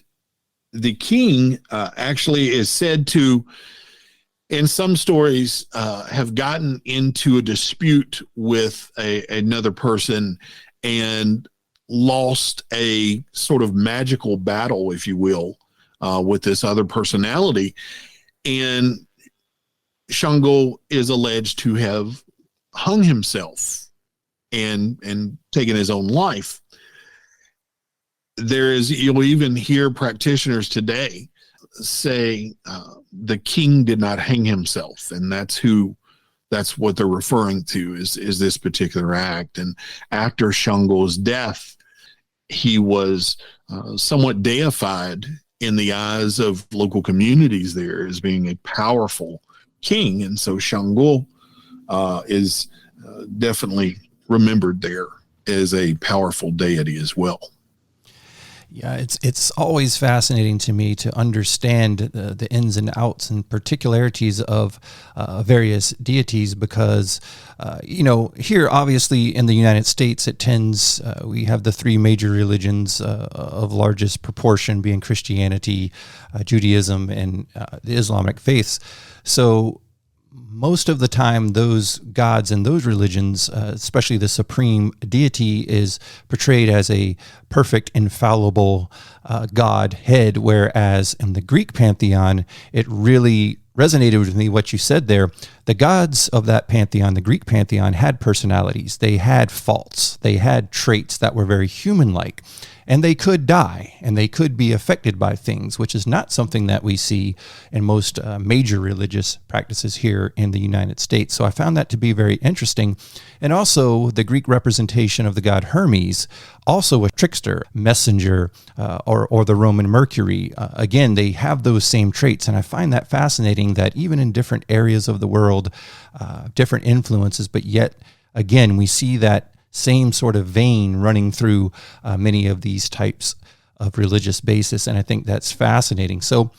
the king actually is said to, in some stories, have gotten into a dispute with another person and lost a sort of magical battle, if you will, with this other personality. And Shango is alleged to have hung himself and taken his own life. You'll even hear practitioners today say the king did not hang himself, and that's what they're referring to is this particular act. And after Shango's death, he was somewhat deified in the eyes of local communities there as being a powerful king. And so Shango is definitely remembered there as a powerful deity as well. Yeah, it's always fascinating to me to understand the ins and outs and particularities of various deities because, here obviously in the United States, it tends, we have the three major religions of largest proportion being Christianity, Judaism, and the Islamic faiths. So most of the time, those gods and those religions, especially the supreme deity, is portrayed as a perfect, infallible godhead, whereas in the Greek pantheon, it really resonated with me what you said there. The gods of that pantheon, the Greek pantheon, had personalities. They had faults. They had traits that were very human-like. and they could die, and they could be affected by things, which is not something that we see in most major religious practices here in the United States. So I found that to be very interesting. And also the Greek representation of the god Hermes, also a trickster, messenger, or the Roman Mercury. Again, they have those same traits, and I find that fascinating that even in different areas of the world, different influences, but yet, again, we see that same sort of vein running through many of these types of religious basis, and I think that's fascinating. So,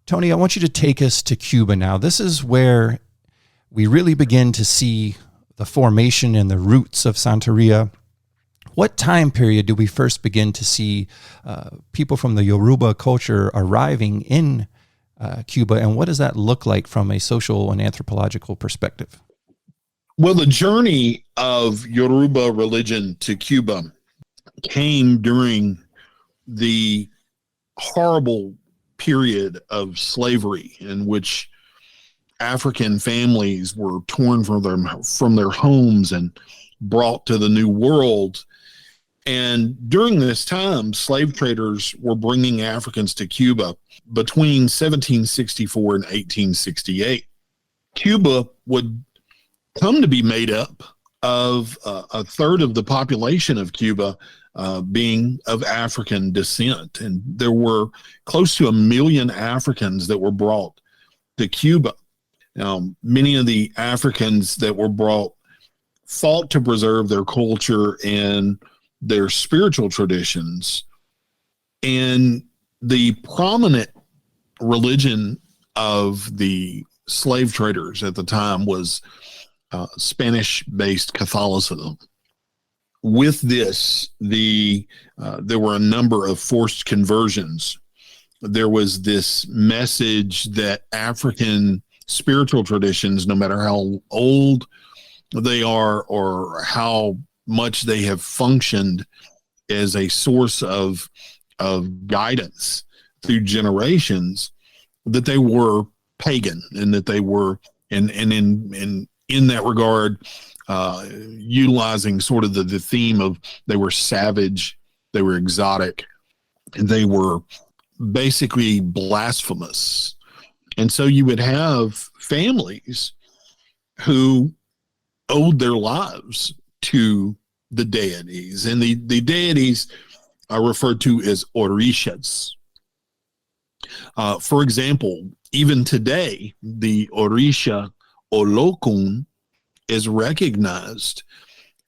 Tony, I want you to take us to Cuba now. This is where we really begin to see the formation and the roots of Santeria. What time period do we first begin to see people from the Yoruba culture arriving in Cuba, and what does that look like from a social and anthropological perspective? Well, the journey of Yoruba religion to Cuba came during the horrible period of slavery in which African families were torn from their homes and brought to the New World. And during this time, slave traders were bringing Africans to Cuba between 1764 and 1868. Cuba would come to be made up of a third of the population of Cuba being of African descent. And there were close to 1 million Africans that were brought to Cuba. Now, many of the Africans that were brought fought to preserve their culture and their spiritual traditions. And the prominent religion of the slave traders at the time was Spanish-based Catholicism. With this, there were a number of forced conversions. There was this message that African spiritual traditions, no matter how old they are or how much they have functioned as a source of guidance through generations, that they were pagan, and that they were in that regard, utilizing sort of the theme of they were savage, they were exotic, and they were basically blasphemous. And so you would have families who owed their lives to the deities, and the deities are referred to as orishas. For example, even today, the orisha Olokun is recognized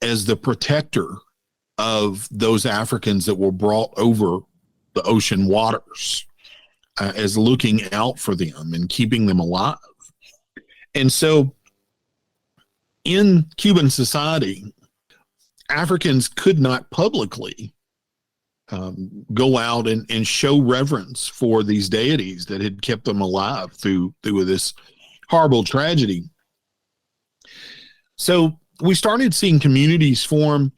as the protector of those Africans that were brought over the ocean waters, as looking out for them and keeping them alive. And so in Cuban society, Africans could not publicly go out and show reverence for these deities that had kept them alive through this horrible tragedy. So we started seeing communities form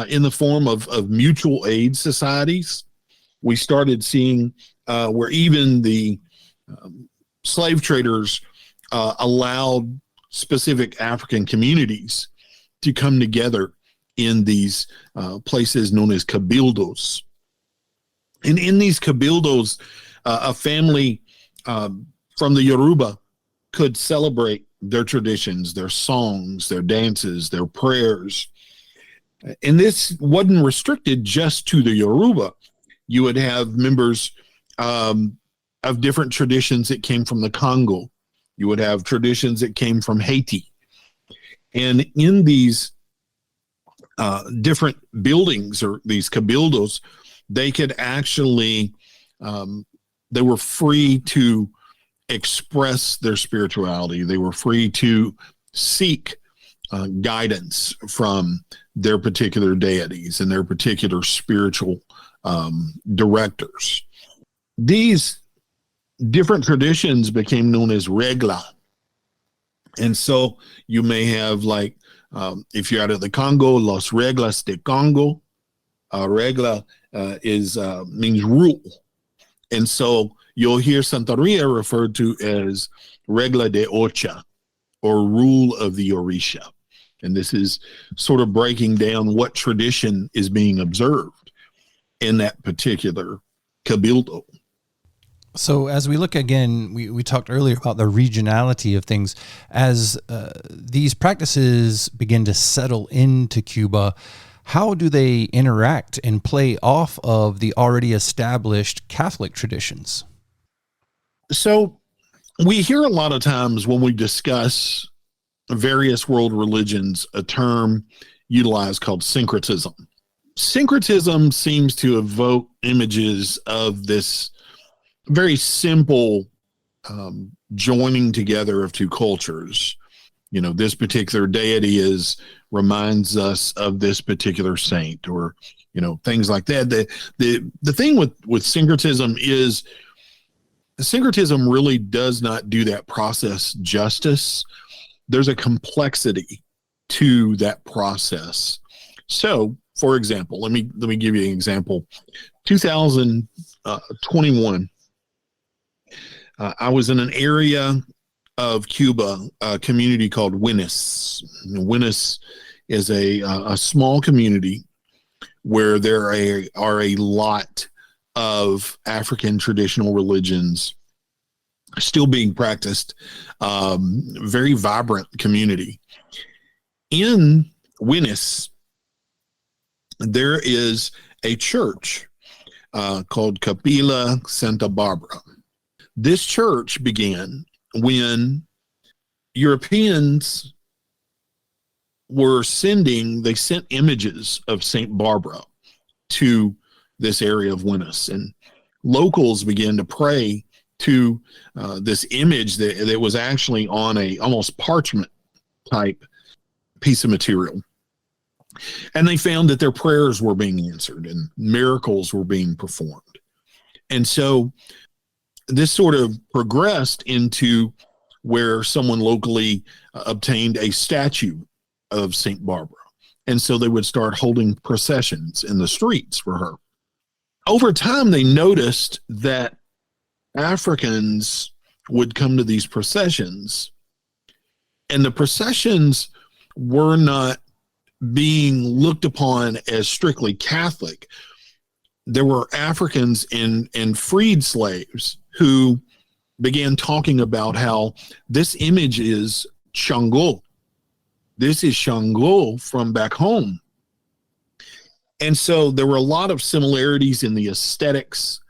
in the form of mutual aid societies. We started seeing where even the slave traders allowed specific African communities to come together in these places known as cabildos. And in these cabildos, a family from the Yoruba could celebrate their traditions, their songs, their dances, their prayers. And this wasn't restricted just to the Yoruba. You would have members of different traditions that came from the Congo. You would have traditions that came from Haiti. And in these different buildings, or these cabildos, they could actually, they were free to express their spirituality. They were free to seek guidance from their particular deities and their particular spiritual directors. These different traditions became known as regla. And so you may have, like, if you're out of the Congo, Los Reglas de Congo. Regla means rule. And so you'll hear Santeria referred to as Regla de Ocha, or rule of the Orisha. And this is sort of breaking down what tradition is being observed. in that particular cabildo. So as we look again, we talked earlier about the regionality of things. As these practices begin to settle into Cuba, how do they interact and play off of the already established Catholic traditions? So we hear a lot of times when we discuss various world religions, a term utilized called syncretism. Syncretism seems to evoke images of this very simple joining together of two cultures. You know, this particular deity reminds us of this particular saint, or, you know, things like that. The thing with syncretism is syncretism really does not do that process justice. There's a complexity to that process. So, for example, let me give you an example. 2021, I was in an area of Cuba, a community called Huenes. Huenes is a small community where there are a lot of African traditional religions still being practiced. Very vibrant community. In Huenes, there is a church called Capilla Santa Barbara. This church began when Europeans they sent images of Saint Barbara to this area of Huenes, and locals began to pray to this image that was actually on a almost parchment type piece of material. And they found that their prayers were being answered and miracles were being performed. And so this sort of progressed into where someone locally obtained a statue of St. Barbara. And so they would start holding processions in the streets for her. Over time, they noticed that Africans would come to these processions, and the processions were not being looked upon as strictly Catholic. There were Africans and freed slaves who began talking about how this image is Shango. This is Shango from back home. And so there were a lot of similarities in the aesthetics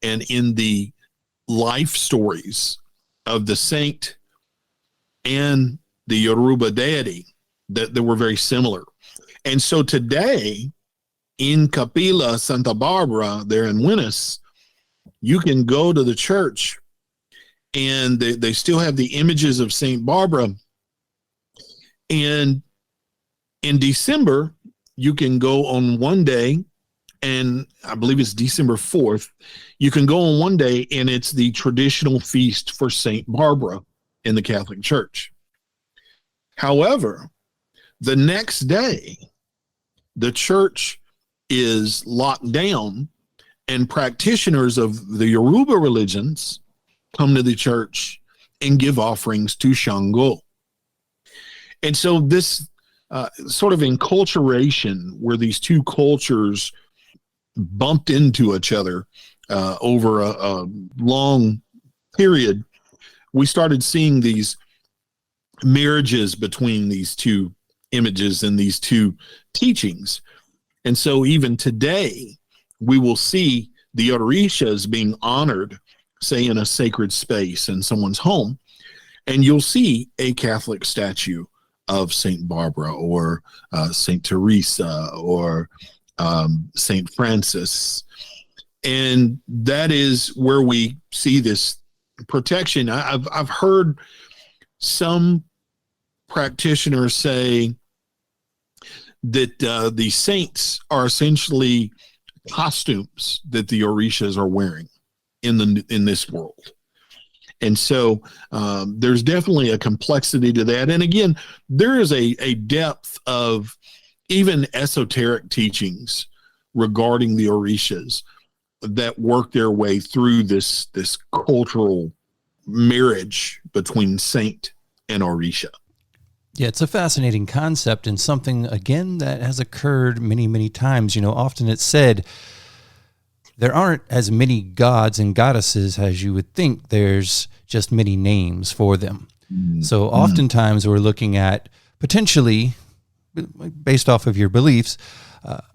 and in the life stories of the saint and the Yoruba deity that were very similar. And so today in Capilla Santa Barbara, there in Huenes, you can go to the church and they still have the images of Saint Barbara. And in December, you can go on one day, and I believe it's December 4th. You can go on one day, and it's the traditional feast for Saint Barbara in the Catholic Church. However, the next day, the church is locked down, and practitioners of the Yoruba religions come to the church and give offerings to Shango. And so this sort of enculturation where these two cultures bumped into each other over a long period, we started seeing these marriages between these two images and these two teachings. And so even today, we will see the Orishas being honored, say, in a sacred space in someone's home, and you'll see a Catholic statue of Saint Barbara or Saint Teresa or Saint Francis. And that is where we see this protection. I've heard some practitioners say that the saints are essentially costumes that the Orishas are wearing in this world. And so there's definitely a complexity to that. And again, there is a depth of even esoteric teachings regarding the Orishas that work their way through this cultural marriage between saint and Orisha. Yeah, it's a fascinating concept and something, again, that has occurred many, many times. You know, often it's said there aren't as many gods and goddesses as you would think. There's just many names for them. So oftentimes we're looking at potentially, based off of your beliefs,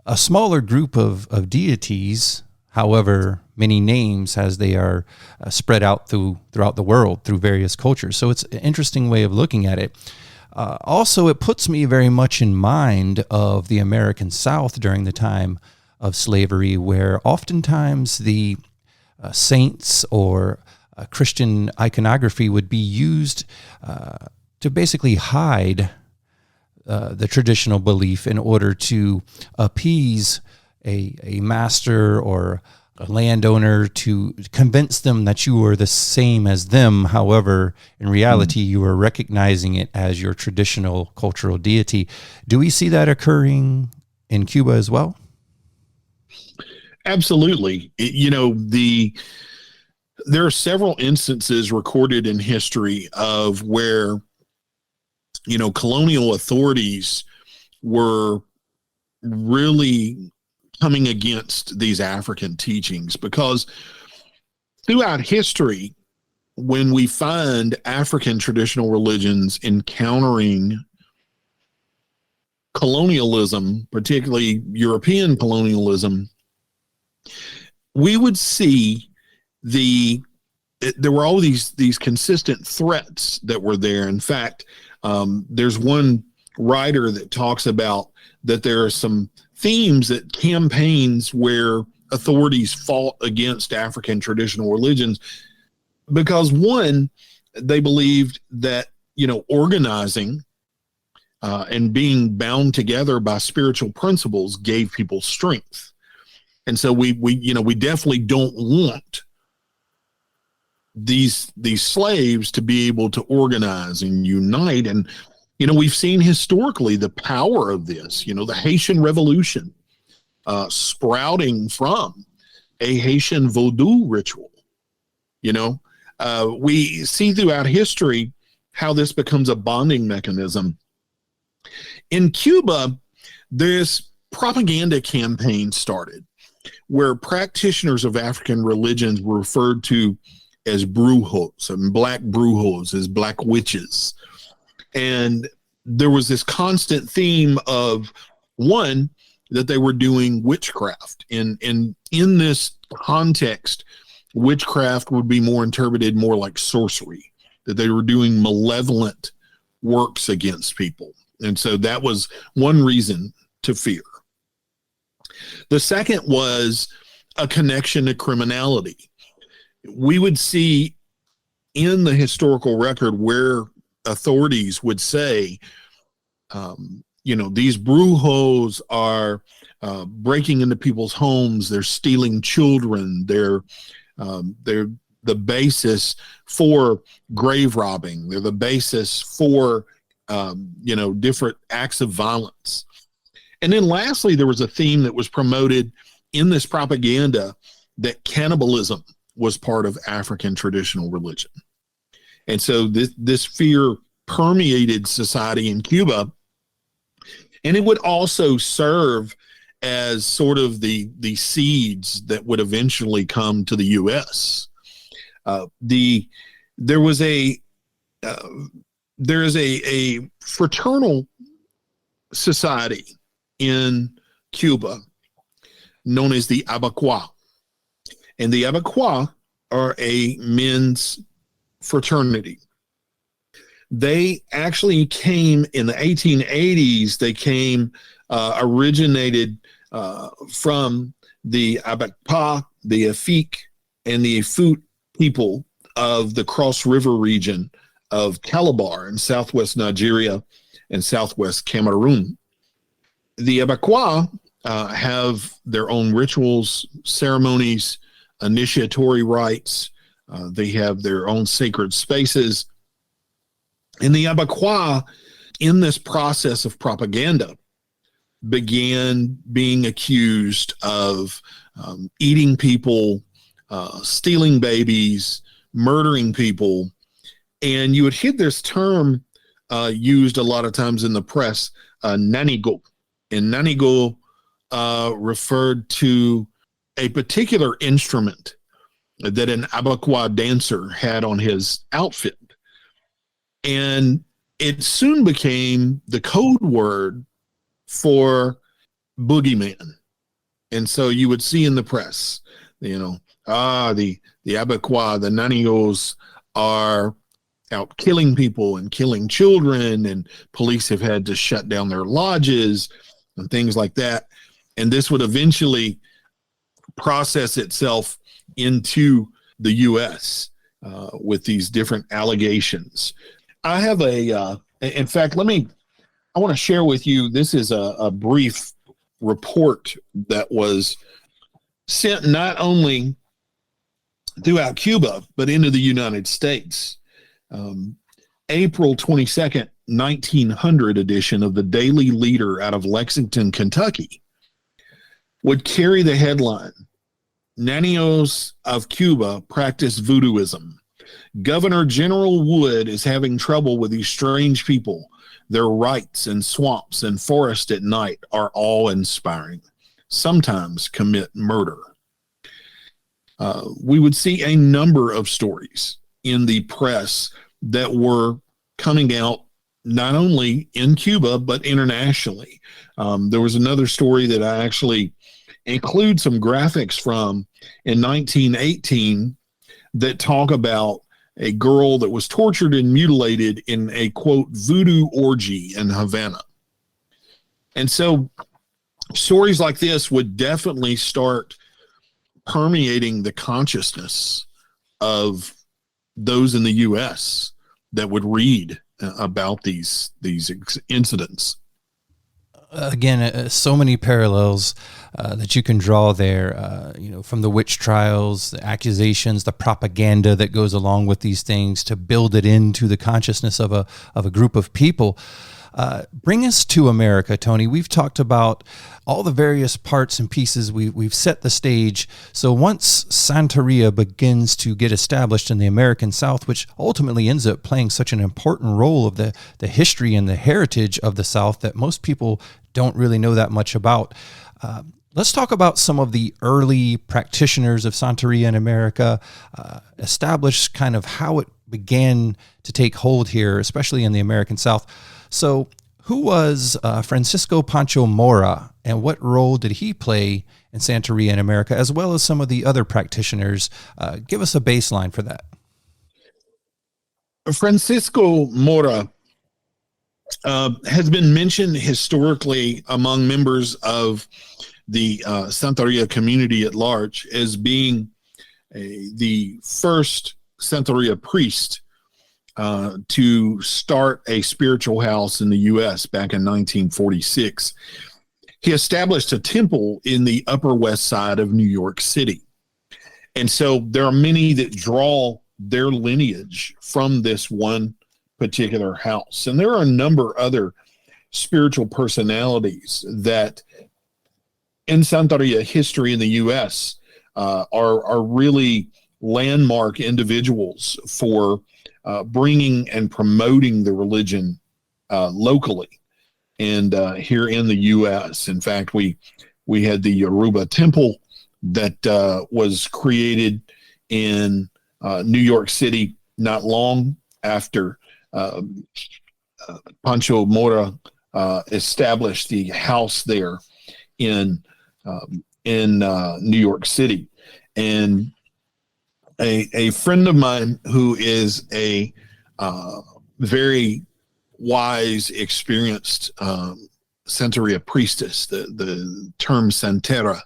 a smaller group of deities, however many names as they are spread out throughout the world through various cultures. So it's an interesting way of looking at it. Also, it puts me very much in mind of the American South during the time of slavery, where oftentimes the saints or Christian iconography would be used to basically hide the traditional belief in order to appease a master or a landowner, to convince them that you were the same as them. However, in reality, you are recognizing it as your traditional cultural deity. Do we see that occurring in Cuba as well? Absolutely. There are several instances recorded in history of where, colonial authorities were really coming against these African teachings, because throughout history, when we find African traditional religions encountering colonialism, particularly European colonialism, we would see there were all these consistent threats that were there. In fact, there's one writer that talks about that there are some themes that campaigns where authorities fought against African traditional religions because, one, they believed that, organizing and being bound together by spiritual principles gave people strength. And so we definitely don't want these slaves to be able to organize and unite. And we've seen historically the power of this, the Haitian Revolution sprouting from a Haitian voodoo ritual. We see throughout history how this becomes a bonding mechanism. In Cuba, this propaganda campaign started where practitioners of African religions were referred to as brujos, and black brujos as black witches. And there was this constant theme of, one, that they were doing witchcraft. And in this context, witchcraft would be more interpreted more like sorcery, that they were doing malevolent works against people. And so that was one reason to fear. The second was a connection to criminality. We would see in the historical record where authorities would say, these brujos are breaking into people's homes, they're stealing children, they're the basis for grave robbing, they're the basis for different acts of violence. And then lastly, there was a theme that was promoted in this propaganda that cannibalism was part of African traditional religion. And so this fear permeated society in Cuba, and it would also serve as sort of the seeds that would eventually come to the U.S. There is a fraternal society in Cuba known as the Abacuá. And the Abacuá are a men's fraternity. They actually came in the 1880s. They originated from the Abacuá, the Afik, and the Efut people of the Cross River region of Calabar in southwest Nigeria and southwest Cameroon. The Abacuá have their own rituals, ceremonies, initiatory rites. They have their own sacred spaces. And the Abacuá, in this process of propaganda, began being accused of eating people, stealing babies, murdering people. And you would hear this term used a lot of times in the press, nanigo. And nanigo referred to a particular instrument that an Abacoa dancer had on his outfit. And it soon became the code word for boogeyman. And so you would see in the press, the Abacoa, the Nanios are out killing people and killing children, and police have had to shut down their lodges and things like that. And this would eventually process itself into the U.S. With these different allegations. I have in fact, I want to share with you, this is a brief report that was sent not only throughout Cuba, but into the United States. April 22nd, 1900 edition of the Daily Leader out of Lexington, Kentucky would carry the headline, Nanios of Cuba practice voodooism. Governor General Wood is having trouble with these strange people. Their rites and swamps and forest at night are awe-inspiring. Sometimes commit murder. We would see a number of stories in the press that were coming out not only in Cuba, but internationally. There was another story that I actually include some graphics from in 1918 that talk about a girl that was tortured and mutilated in a, quote, voodoo orgy in Havana. And so stories like this would definitely start permeating the consciousness of those in the U.S. that would read about these incidents. Again, so many parallels that you can draw there, from the witch trials, the accusations, the propaganda that goes along with these things to build it into the consciousness of a group of people. Bring us to America, Tony. We've talked about all the various parts and pieces. We've set the stage. So once Santeria begins to get established in the American South, which ultimately ends up playing such an important role of the history and the heritage of the South that most people don't really know that much about. Let's talk about some of the early practitioners of Santeria in America, establish kind of how it began to take hold here, especially in the American South. So who was Francisco Pancho Mora, and what role did he play in Santeria in America, as well as some of the other practitioners? Give us a baseline for that. Francisco Mora has been mentioned historically among members of the Santeria community at large as being the first Santeria priest to start a spiritual house in the U.S. back in 1946. He established a temple in the Upper West Side of New York City. And so there are many that draw their lineage from this one particular house. And there are a number of other spiritual personalities that in Santeria history in the U.S. Are really landmark individuals for bringing and promoting the religion locally and here in the U.S. In fact, we had the Yoruba temple that was created in New York City not long after Pancho Mora established the house there in New York City. And a friend of mine who is a very wise, experienced Santeria priestess, the term Santera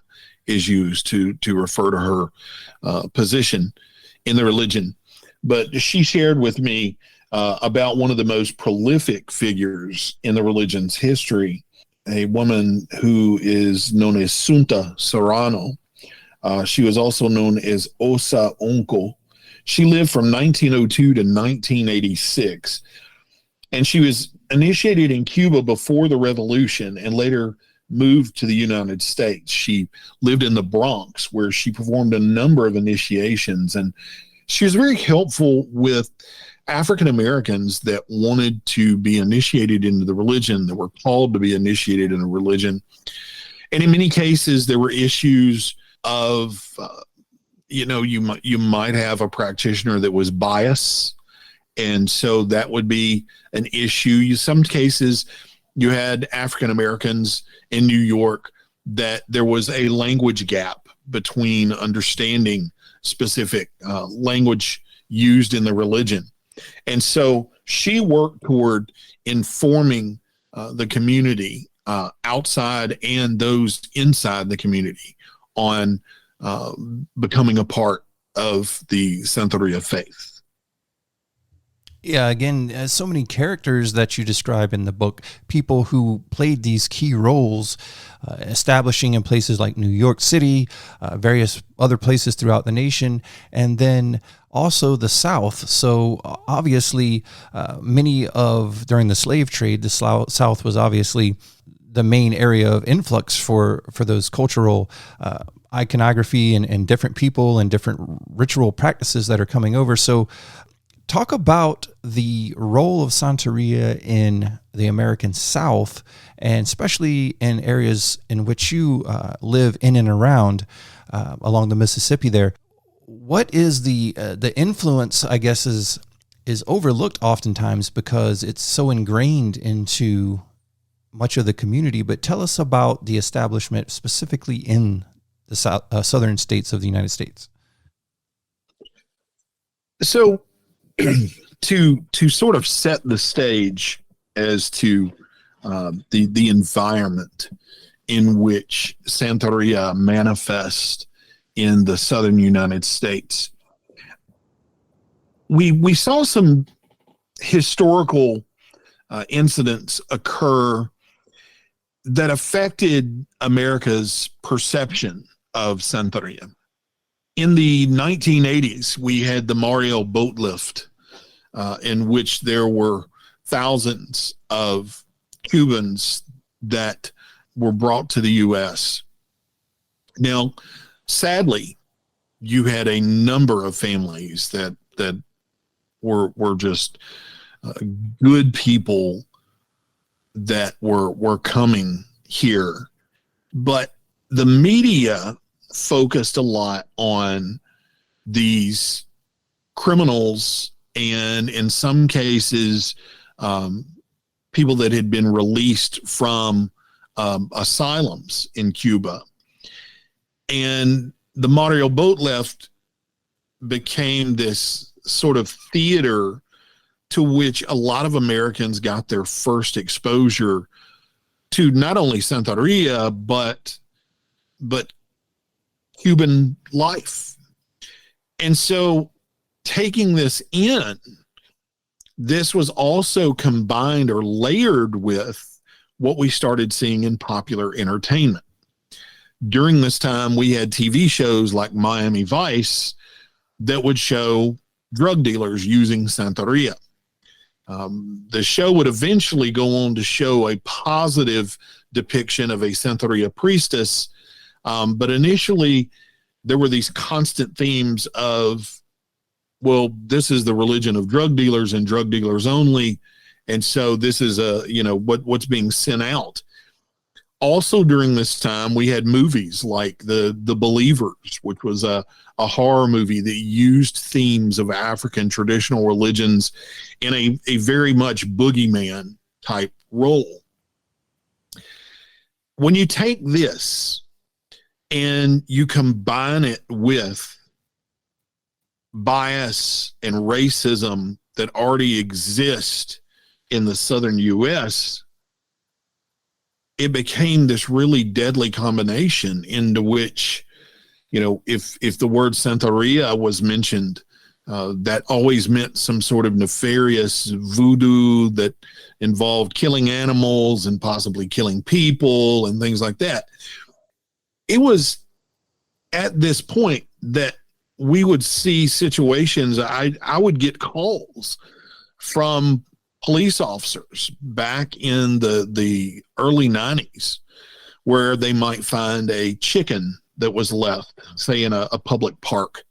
is used to refer to her position in the religion. But she shared with me about one of the most prolific figures in the religion's history, a woman who is known as Sunta Serrano. She was also known as Osa Onco. She lived from 1902 to 1986, and she was initiated in Cuba before the revolution and later moved to the United States. She lived in the Bronx, where she performed a number of initiations, and she was very helpful with African Americans that wanted to be initiated into the religion, that were called to be initiated in a religion. And in many cases, there were issues of, you might have a practitioner that was biased. And so that would be an issue. Some cases you had African Americans in New York that there was a language gap between understanding specific language used in the religion. And so she worked toward informing the community outside and those inside the community on becoming a part of the Santeria faith. Yeah, again, so many characters that you describe in the book, people who played these key roles, establishing in places like New York City, various other places throughout the nation, and then also the South. So obviously, during the slave trade, the South was obviously the main area of influx for those cultural iconography and different people and different ritual practices that are coming over. So talk about the role of Santeria in the American South, and especially in areas in which you live in and around along the Mississippi there. What is the influence, I guess, is overlooked oftentimes because it's so ingrained into much of the community. But tell us about the establishment specifically in the southern states of the United States. So to sort of set the stage as to the environment in which Santeria manifests in the southern United States, we saw some historical incidents occur that affected America's perception of Santeria. In the 1980s, we had the Mario boat lift, in which there were thousands of Cubans that were brought to the U.S. Now, sadly, you had a number of families that were just good people that were coming here, but the media focused a lot on these criminals and in some cases people that had been released from asylums in Cuba. And the Mario boat lift became this sort of theater to which a lot of Americans got their first exposure to not only Santeria, but Cuban life. And so taking this in, this was also combined or layered with what we started seeing in popular entertainment. During this time, we had TV shows like Miami Vice that would show drug dealers using Santeria. The show would eventually go on to show a positive depiction of a Santeria priestess, but initially there were these constant themes of, well, this is the religion of drug dealers and drug dealers only, and so this is what's being sent out. Also during this time, we had movies like The Believers, which was a horror movie that used themes of African traditional religions in a very much boogeyman type role. When you take this and you combine it with bias and racism that already exist in the southern U.S., it became this really deadly combination into which, if the word Santeria was mentioned, that always meant some sort of nefarious voodoo that involved killing animals and possibly killing people and things like that. It was at this point that we would see situations. I would get calls from police officers back in the early 90s where they might find a chicken that was left, say, in a public park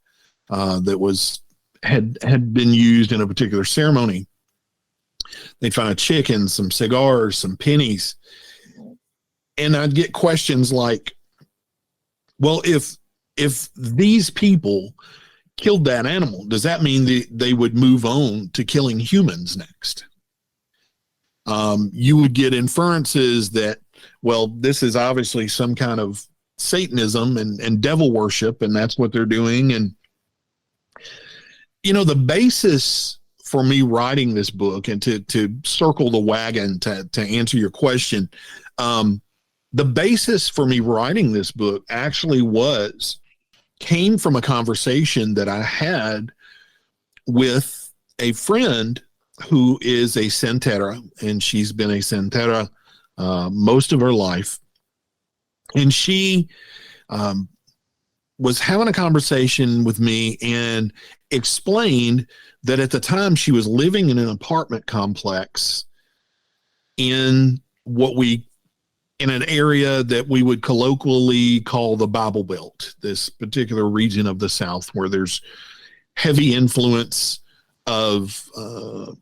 that had been used in a particular ceremony. They'd find a chicken, some cigars, some pennies. And I'd get questions like, well, if if these people killed that animal, does that mean they would move on to killing humans next? You would get inferences that, well, this is obviously some kind of Satanism and devil worship, and that's what they're doing. And, the basis for me writing this book, and to circle the wagon to answer your question, the basis for me writing this book actually came from a conversation that I had with a friend who is a Santera, and she's been a Santera most of her life. And she was having a conversation with me and explained that at the time she was living in an apartment complex in an area that we would colloquially call the Bible Belt, this particular region of the South where there's heavy influence of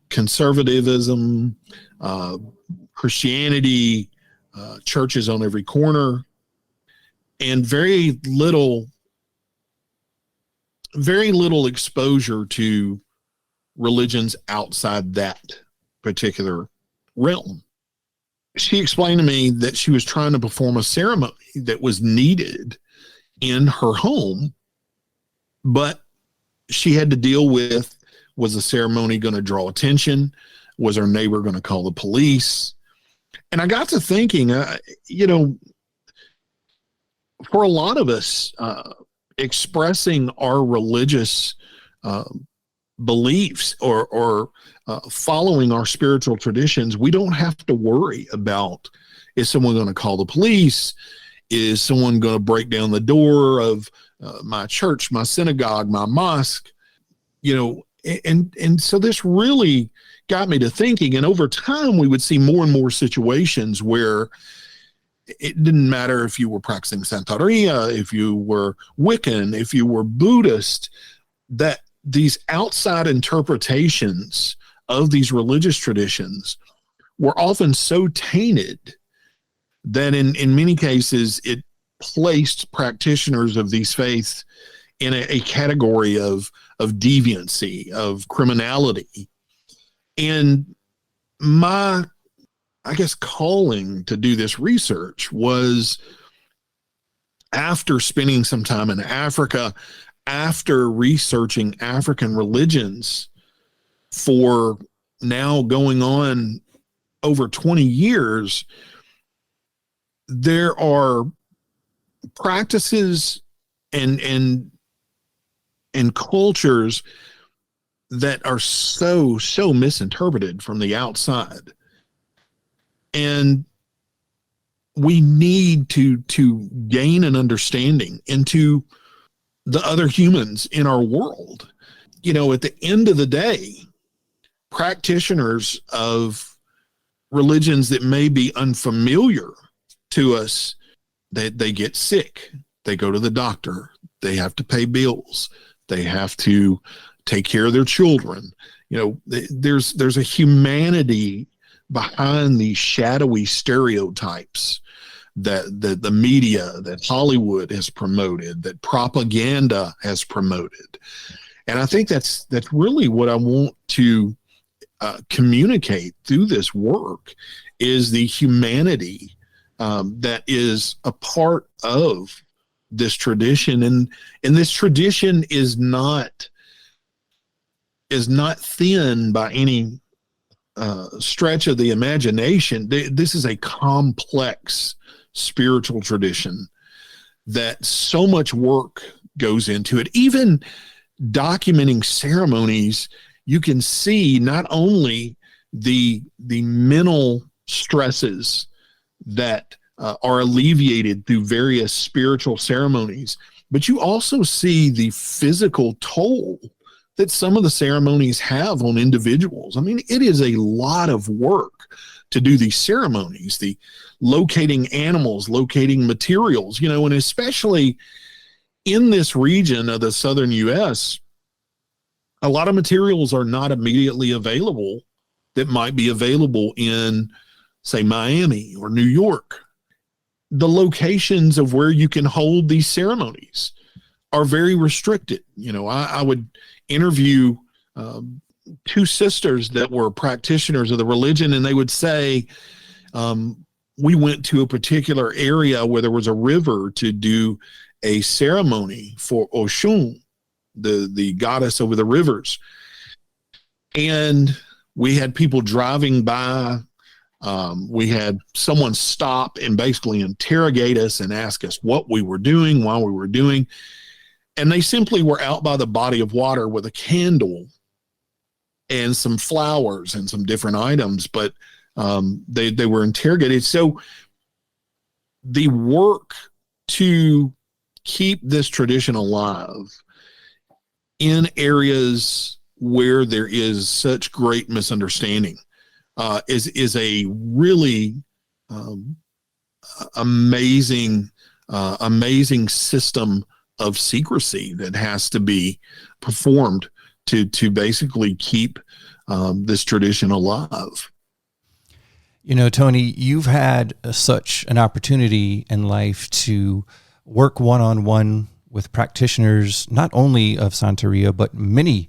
conservatism, Christianity, churches on every corner, and very little exposure to religions outside that particular realm. She explained to me that she was trying to perform a ceremony that was needed in her home, but she had to deal with, was the ceremony going to draw attention? Was her neighbor going to call the police? And I got to thinking, for a lot of us, expressing our religious beliefs or following our spiritual traditions, we don't have to worry about, is someone going to call the police? Is someone going to break down the door of my church, my synagogue, my mosque? And so this really got me to thinking. And over time, we would see more and more situations where it didn't matter if you were practicing Santeria, if you were Wiccan, if you were Buddhist, that these outside interpretations of these religious traditions were often so tainted that in many cases it placed practitioners of these faiths in a category of deviancy, of criminality. And my, calling to do this research was, after spending some time in Africa, after researching African religions for now going on over 20 years, there are practices and cultures that are so misinterpreted from the outside. And we need to gain an understanding into the other humans in our world. At the end of the day, practitioners of religions that may be unfamiliar to us, they get sick, they go to the doctor, they have to pay bills, they have to take care of their children. There's a humanity behind these shadowy stereotypes that the media, that Hollywood has promoted, that propaganda has promoted. And I think that's really what I want to communicate through this work, is the humanity that is a part of this tradition. And this tradition is not thin by any stretch of the imagination. This is a complex spiritual tradition that so much work goes into it. Even documenting ceremonies, you can see not only the mental stresses that are alleviated through various spiritual ceremonies, but you also see the physical toll that some of the ceremonies have on individuals. I mean, it is a lot of work to do these ceremonies, the locating animals, locating materials, and especially in this region of the southern U.S., a lot of materials are not immediately available that might be available in, say, Miami or New York. The locations of where you can hold these ceremonies, are very restricted. I would interview two sisters that were practitioners of the religion, and they would say, we went to a particular area where there was a river to do a ceremony for Oshun, the goddess over the rivers. And we had people driving by. We had someone stop and basically interrogate us and ask us what we were doing, why we were doing. And they simply were out by the body of water with a candle and some flowers and some different items, but they were interrogated. So the work to keep this tradition alive in areas where there is such great misunderstanding is a really amazing system of secrecy that has to be performed to basically keep this tradition alive. Tony, you've had such an opportunity in life to work one-on-one with practitioners, not only of Santeria, but many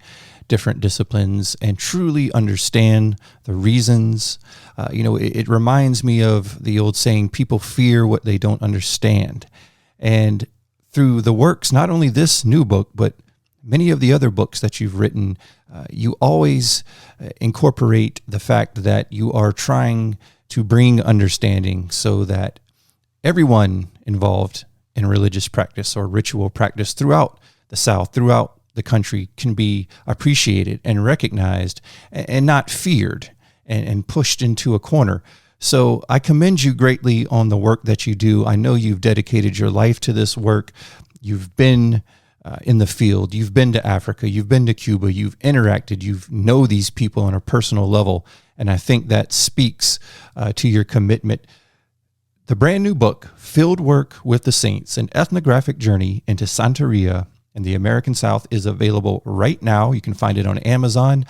different disciplines, and truly understand the reasons. It reminds me of the old saying, people fear what they don't understand. And through the works, not only this new book, but many of the other books that you've written, you always incorporate the fact that you are trying to bring understanding so that everyone involved in religious practice or ritual practice throughout the South, throughout the country, can be appreciated and recognized and not feared and pushed into a corner. So I commend you greatly on the work that you do. I know you've dedicated your life to this work. You've been in the field. You've been to Africa. You've been to Cuba. You've interacted. You know these people on a personal level. And I think that speaks to your commitment. The brand new book, Fieldwork with the Saints, an ethnographic journey into Santeria in the American South, is available right now. You can find it on Amazon.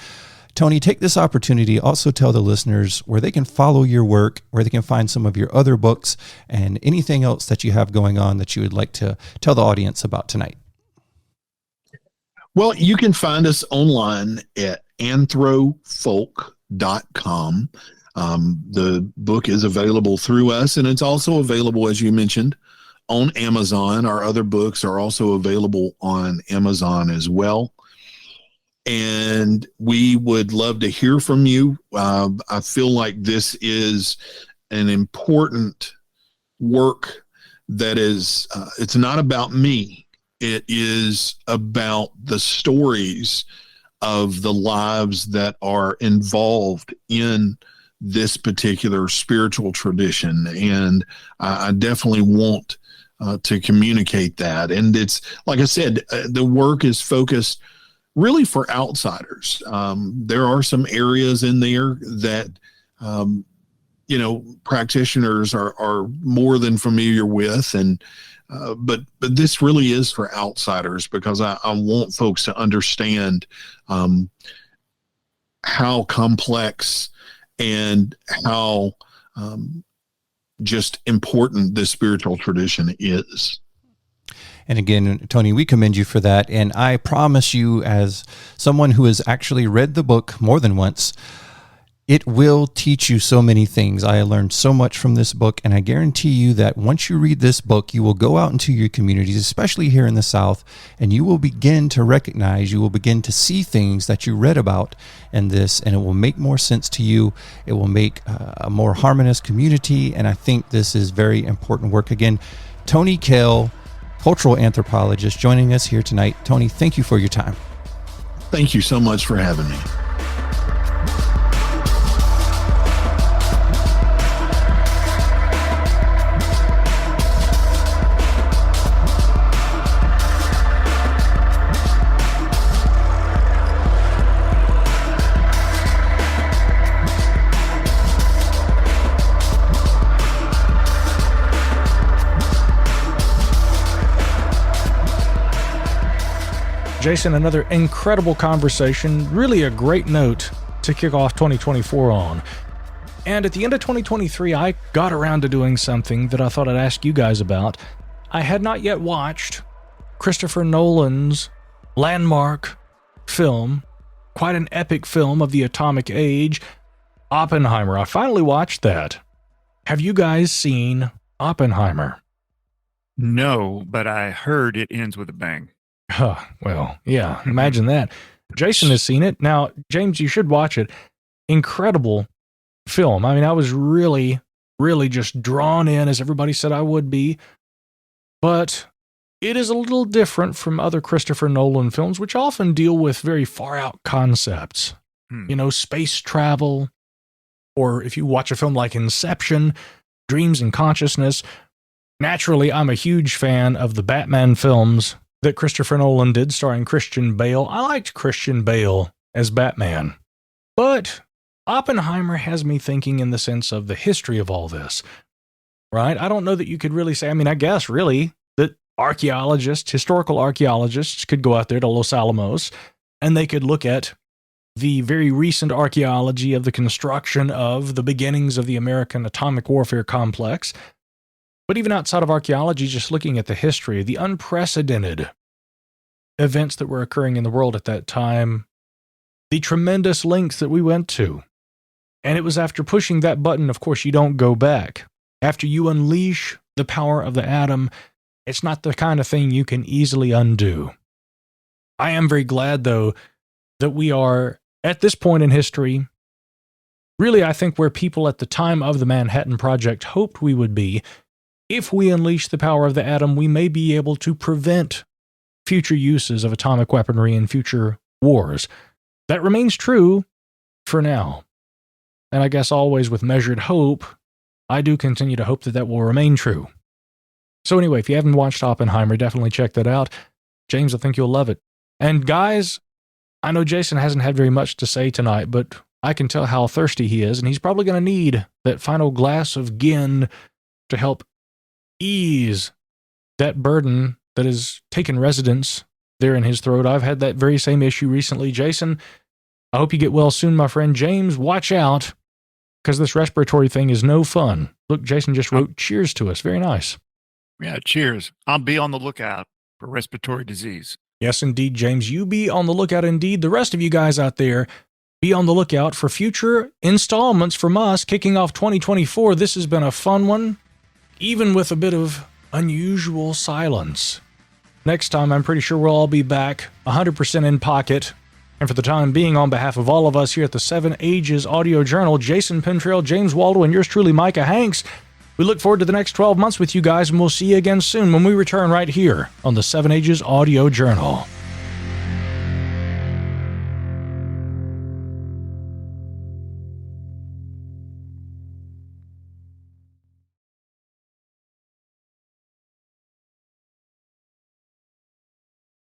Tony, take this opportunity, also tell the listeners where they can follow your work, where they can find some of your other books, and anything else that you have going on that you would like to tell the audience about tonight. Well, you can find us online at AnthroFolk.com. The book is available through us, and it's also available, as you mentioned, on Amazon. Our other books are also available on Amazon as well. And we would love to hear from you. I feel like this is an important work that is, it's not about me. It is about the stories of the lives that are involved in this particular spiritual tradition. And I definitely want to communicate that. And it's, like I said, the work is focused really for outsiders. There are some areas in there that, practitioners are more than familiar with. And, but this really is for outsiders, because I want folks to understand how complex and how just important this spiritual tradition is. And again, Tony, we commend you for that. And I promise you, as someone who has actually read the book more than once, it will teach you so many things. I learned so much from this book, and I guarantee you that once you read this book, you will go out into your communities, especially here in the South, and you will begin to recognize, you will begin to see things that you read about in this, and it will make more sense to you. It will make a more harmonious community, and I think this is very important work. Again, Tony Kail, cultural anthropologist, joining us here tonight. Tony, thank you for your time. Thank you so much for having me. Jason, another incredible conversation, really a great note to kick off 2024 on. And at the end of 2023, I got around to doing something that I thought I'd ask you guys about. I had not yet watched Christopher Nolan's landmark film, quite an epic film of the atomic age, Oppenheimer. I finally watched that. Have you guys seen Oppenheimer? No, but I heard it ends with a bang. Well, yeah, imagine that. Jason has seen it. Now, James, you should watch it. Incredible film. I mean, I was really just drawn in, as everybody said I would be. But it is a little different from other Christopher Nolan films, which often deal with very far out concepts. You know, space travel, or if you watch a film like Inception, dreams and consciousness. Naturally, I'm a huge fan of the Batman films that Christopher Nolan did, starring Christian Bale. I liked Christian Bale as Batman. But Oppenheimer has me thinking in the sense of the history of all this, right? I don't know that you could really say, I mean, I guess really that historical archaeologists could go out there to Los Alamos and they could look at the very recent archaeology of the construction of the beginnings of the American atomic warfare complex. But even outside of archaeology, just looking at the history, the unprecedented events that were occurring in the world at that time, the tremendous lengths that we went to. And it was after pushing that button, of course, you don't go back. After you unleash the power of the atom, it's not the kind of thing you can easily undo. I am very glad, though, that we are at this point in history, really, I think where people at the time of the Manhattan Project hoped we would be. If we unleash the power of the atom, we may be able to prevent future uses of atomic weaponry in future wars. That remains true for now. And I guess always with measured hope, I do continue to hope that that will remain true. So anyway, if you haven't watched Oppenheimer, definitely check that out. James, I think you'll love it. And guys, I know Jason hasn't had very much to say tonight, but I can tell how thirsty he is, and he's probably going to need that final glass of gin to help ease that burden that has taken residence there in his throat. I've had that very same issue recently. Jason, I hope you get well soon, my friend. James, watch out, because this respiratory thing is no fun. Look, Jason just wrote cheers to us. Very nice. Yeah, cheers. I'll be on the lookout for respiratory disease. Yes, indeed, James. You be on the lookout indeed. The rest of you guys out there, be on the lookout for future installments from us kicking off 2024. This has been a fun one, even with a bit of unusual silence. Next time, I'm pretty sure we'll all be back 100% in pocket. And for the time being, on behalf of all of us here at the 7 Ages Audio Journal, Jason Pentrail, James Waldo, and yours truly, Micah Hanks, we look forward to the next 12 months with you guys, and we'll see you again soon when we return right here on the 7 Ages Audio Journal.